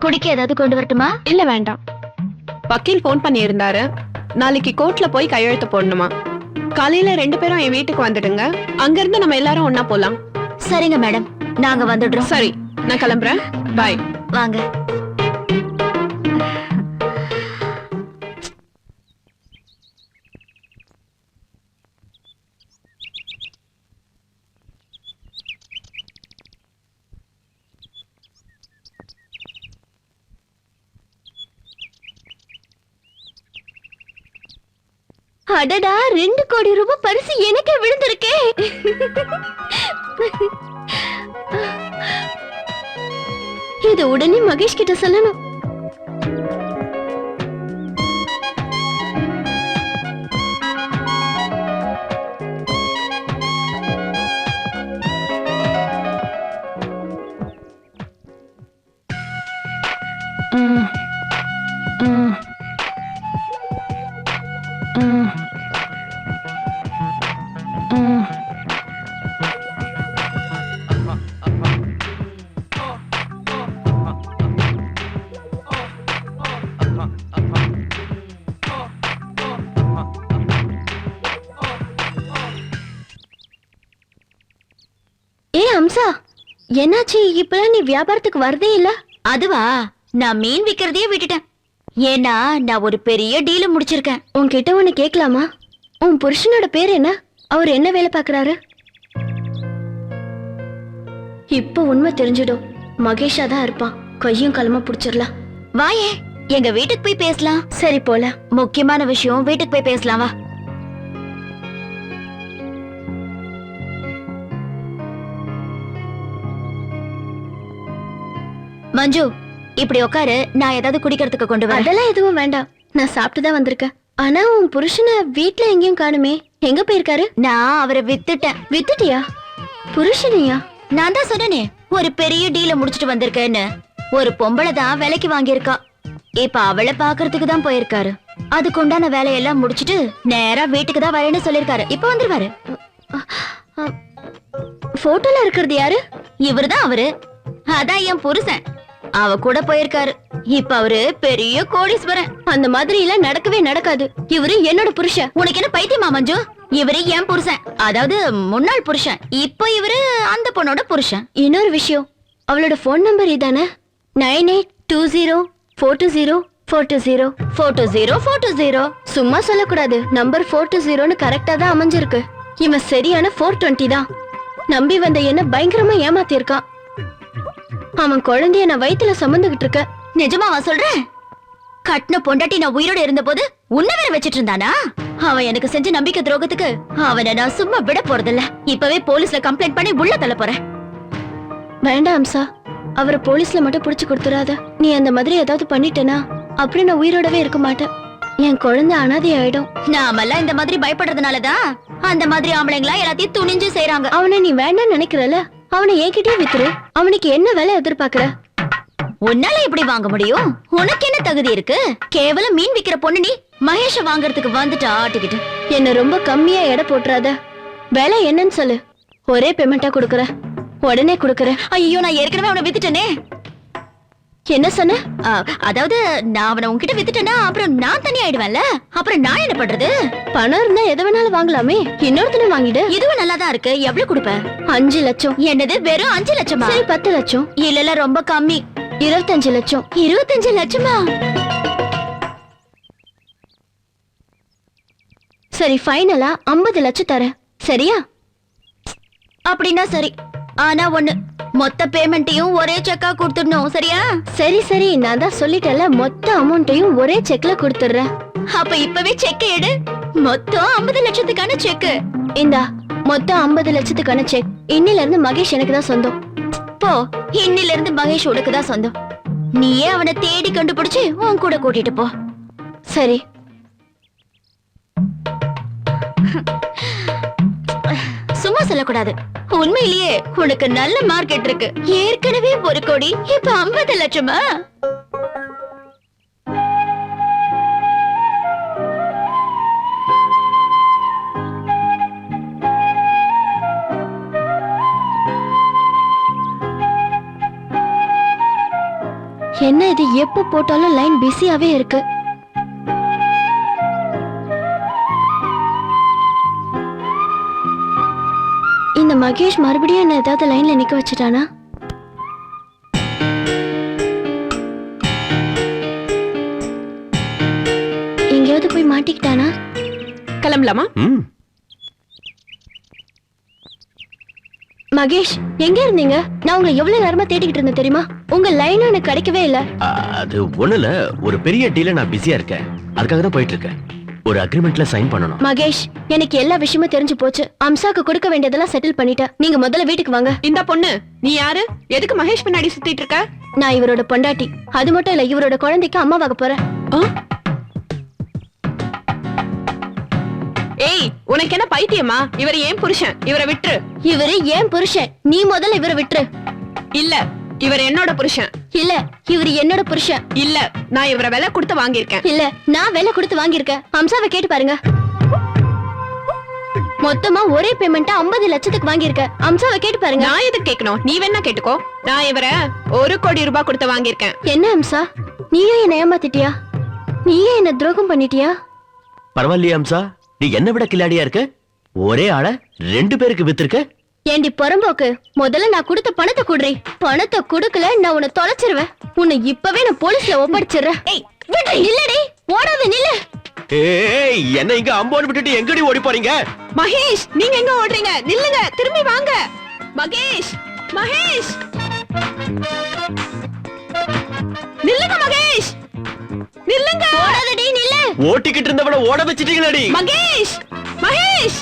குடிக்க ஏதாவது கொண்டு வரட்டுமா? இல்ல வேண்டாம். வக்கீல் ஃபோன் பண்ணி இருந்தாரு. நாளைக்கு கோர்ட்ல போய் கையெழுத்து போடணுமா. காலையில 2 பேரும் என் வீட்டுக்கு வந்துடுங்க. அங்க இருந்து நம்ம எல்லாரும் ஒண்ணா போலாம். சரிங்க மேடம், நாங்க வந்துடுறோம். சரி, நான் கிளம்புறேன். பாய். வாங்க. அடடா, 2 கோடி ரூபாய் பரிசு எனக்கே விழுந்திருக்கே. இது உடனே மகேஷ் கிட்ட சொல்லணும். அம்சா, என்னாச்சு? இப்பலாம் நீ வியாபாரத்துக்கு வரதே இல்ல. அதுவா, நான் மீன் விக்கிறதையே விட்டுட்டேன். ஏன்னா நான் ஒரு பெரிய டீல் முடிச்சிருக்கேன். உன்கிட்ட ஒண்ணு கேட்கலாமா? உன் புருஷனோட பேர் என்ன? அவர் என்ன வேலை பார்க்கறாரு? இப்ப உண்மை தெரிஞ்சிடும். மகேஷா தான் இருப்பான். கையும் களமா புடிச்சிடலாம். வாயே, எங்க வீட்டுக்கு போய் பேசலாம். சரி போல. முக்கியமான விஷயம், வீட்டுக்கு போய் பேசலாம் வா. மஞ்சு, இப்படி உட்காரு. நான் ஏதாவது குடிக்கிறதுக்கு கொண்டு வரேன். அதெல்லாம் எதுவும் வேண்டாம், நான் சாப்பிட்டு தான் வந்திருக்கேன். ஆனா உன் புருஷனை வீட்ல எங்கேயும் காணுமே. எங்க போயிருக்காரு? நான் அவரை வித்துட்டேன். வித்துட்டியா? புருஷனையா? நான் தான் சொன்னேனே, ஒரு பெரிய டீல முடிச்சிட்டு வந்திருக்கேன்னு. ஒரு பொம்பளை தான் விலைக்கு வாங்கியிருக்கா. இப்ப அவளை பாக்குறதுக்கு தான் போயிருக்காரு. அதுக்கு உண்டான வேலையெல்லாம் முடிச்சிட்டு நேரா வீட்டுக்கு தான் வரேன்னு சொல்லிருக்காரு. இப்ப வந்துருவாரு. போட்டோல இருக்கிறது யாரு? இவருதான் அவரு. அதான் என் புருஷன். அவ கூட போயிருக்காரு. இப்ப அவரு பெரிய கோடீஸ்வரன். அந்த மாதிரி எல்லாம் நடக்கவே நடக்காது. இவரு என்னோட புருஷன். உனக்கு என்ன பைத்தியமா மஞ்சு? இவரு என் புருஷன், அதாவது முன்னாள் புருஷன். இப்ப இவரு அந்த பொண்ணோட புருஷன். இன்னொரு விஷயம், அவளோட போன் நம்பர் இதானே? 9820420420 சும்மா சொல்லக்கூடாது. நம்பர் 420 கரெக்டா தான் அமைஞ்சிருக்கு. இவன் சரியான 420 தான். நம்பி வந்த என்ன பயங்கரமா ஏமாத்தி இருக்கான். அவன் குழந்தைய நான் வயித்துல சுமந்துகிட்டு இருக்க. நிஜமாவா சொல்றேன்? கட்டின பொண்டாட்டி நான் உயிரோட இருந்த போது உன்ன வேற வச்சிட்டு இருந்தானா? அவன் எனக்கு செஞ்ச நம்பிக்கை துரோகத்துக்கு அவனை நான் சும்மா விட போறதில்ல. இப்பவே போலீஸ்ல கம்ப்ளைண்ட் பண்ணி உள்ள தள்ள போறேன். வேண்டாம் அம்சா, அவரை போலீஸ்ல மட்டும் புடிச்சு கொடுத்துறாத. நீ அந்த மாதிரி ஏதாவது பண்ணிட்டேனா அப்புறம் நான் உயிரோடவே இருக்க மாட்டேன். என் குழந்தை அனாதை ஆயிடும். நாமெல்லாம் இந்த மாதிரி பயப்படுறதுனாலதான் அந்த மாதிரி ஆம்பளைங்களா எல்லாத்தையும் துணிஞ்சு செய்யறாங்க. அவனை நீ வேண்டாம்னு நினைக்கிறல, அவனை என்கிட்டயே வித்துரு. அவனுக்கு என்ன வேலை எதிர்பார்க்கற? உன்னால எப்படி வாங்க முடியும்? உனக்கு என்ன தகுதி இருக்கு? கேவலம் மீன் விக்கிற பொண்ணு நீ மகேஷ வாங்குறதுக்கு வந்துட்டு ஆட்டிக்கிட்டு. என்ன ரொம்ப கம்மியா எடை போட்டுறாத. வேலை என்னன்னு சொல்லு, ஒரே பேமெண்டா கொடுக்கற. உடனே கொடுக்கற. ஐயோ, நான் ஏற்கனவே அவனை வித்துட்டேனே. என்ன சொன்ன? அதாவது நான் அவனை உன்கிட்ட வித்துட்டேன்னா அப்புறம் நான் தனி ஆயிடுவேன்ல. அப்புறம் நான் என்ன பண்றது? பணம் இருந்தா எதை வேணாலும் வாங்கலாமே. இன்னொருத்தனை வாங்கிடு. இதுவும் நல்லாதான் இருக்கு. எவ்வளவு கொடுப்ப? 5 லட்சம். என்னது, வெறும் 5 லட்சமா? சரி 10 லட்சம். இல்ல ரொம்ப கம்மி. 25 லட்சம். 25 லட்சமா? சரி, ஃபைனலா 50 லட்சம் தரேன். சரியா? அப்படின்னா சரி. ஆனா ஒண்ணு, மொத்த பேமெண்ட்டையும் ஒரே செக்கா கொடுத்துடணும். சரியா? சரி சரி, நான் தான் சொல்லிட்டேன்ல, மொத்த அமௌண்ட்டையும் ஒரே செக்ல கொடுத்துடுறேன். அப்ப இப்பவே செக் எடு. மொத்தம் 50 லட்சத்துக்கான செக். இந்தா, மொத்தம் 50 லட்சத்துக்கான செக். இன்னில இருந்து மகேஷ் எனக்கு தான் சொந்தம். போ, இன்னில இருந்து மகேஷ் உனக்கு தான் சொந்தம். நீயே அவனை தேடி கண்டுபிடிச்சு உன் கூட கூட்டிட்டு போ. சரி. சும்மா சொல்லக்கூடாது. உண்மையிலேயே உனக்கு நல்ல மார்க்கெட் இருக்கு. ஏற்கனவே 1 கோடி, இப்ப 50 லட்சமா? என்ன இது எப்ப போட்டாலும் லைன் பிஸியாவே இருக்கு. இந்த மகேஷ் மறுபடியும் என்ன ஏதாவது லைன்ல நிக்க வச்சுட்டானா? எங்கேயாவது போய் மாட்டிக்கிட்டானா? கிளம்பலாமா? ம் மகேஷ் எங்க இருந்தீங்க? நான் உங்களை எவ்வளவு நேரமா தேடிக்கிட்டு இருந்தேன் தெரியுமா? உங்க லைனும் எனக்கு கிடைக்கவே இல்ல. அது ஒண்ணுல ஒரு பெரிய டீல நான் பிஸியா இருக்கேன். அதுக்காக தான் போயிட்டு இருக்கேன். ஒரு அக்ரிமெண்ட்ல சைன் பண்ணணும். மகேஷ் எனக்கு எல்லா விஷயமும் தெரிஞ்சு போச்சு. அம்சாக்கு கொடுக்க வேண்டியதெல்லாம் செட்டில் பண்ணிட்டேன். நீங்க முதல்ல வீட்டுக்கு வாங்க. இந்த பொண்ணு நீ யாரு? எதுக்கு மகேஷ் பின்னாடி சுத்திட்டு இருக்க? நான் இவரோட பொண்டாட்டி. அது மட்டும் இல்ல, இவரோட குழந்தைக்கு அம்மாவாக போறேன். ஏய், உனக்கு என்ன பைத்தியமா? இவர் ஏன் புருஷன், இவரை விட்டுரு. இவரு ஏன் புருஷன்? நீ முதல்ல இவரை விட்டுரு. இல்ல, இவர் என்னோட புருஷன். இல்ல, இவரு என்னோட புருஷன். இல்ல, நான் இவரை விலை கொடுத்து வாங்கியிருக்கேன். இல்ல, நான் விலை கொடுத்து வாங்கியிருக்கேன். அம்சாவை கேட்டு பாருங்க. மொத்தமா ஒரே பேமெண்ட் 50 லட்சத்துக்கு வாங்கியிருக்கேன். அம்சாவை கேட்டு பாருங்க. நான் எதுக்கு கேட்கணும்? நீ வேணா கேட்டுக்கோ. நான் இவரை 1 கோடி ரூபாய் கொடுத்து வாங்கியிருக்கேன். என்ன அம்சா, நீயே என்ன ஏமாத்திட்டியா? நீயே என்ன துரோகம் பண்ணிட்டியா? பரவாயில்லையா அம்சா, நீ என்ன விட கில்லாடியா இருக்க. ஒரே ஆள 2 பேருக்கு வித்திருக்க. ஏண்டி பொறம்போக்கு, முதல்ல நான் கொடுத்த பணத்தை குடுறி. பணத்தை குடுக்கல நான் உன்னை தொலைச்சிருவேன். உன்னை இப்பவே நான் போலீஸ்ல ஒப்படைச்சிடுறேன். ஏய் விடு. இல்லடி, ஓடாத, நில்லு. ஏய், என்ன இங்க அம்போன்னு விட்டுட்டு எங்கடி ஓடி போறீங்க? மகேஷ், நீங்க எங்க ஓடுறீங்க? நில்லுங்க, திரும்பி வாங்க. மகேஷ், மகேஷ், நில்லுங்க மகேஷ், நில்லுங்க. ஓடாதடி, நில்லு. ஓட்டிக்கிட்டு இருந்தவன ஓட வச்சிட்டீங்களடி. மகேஷ், மகேஷ்.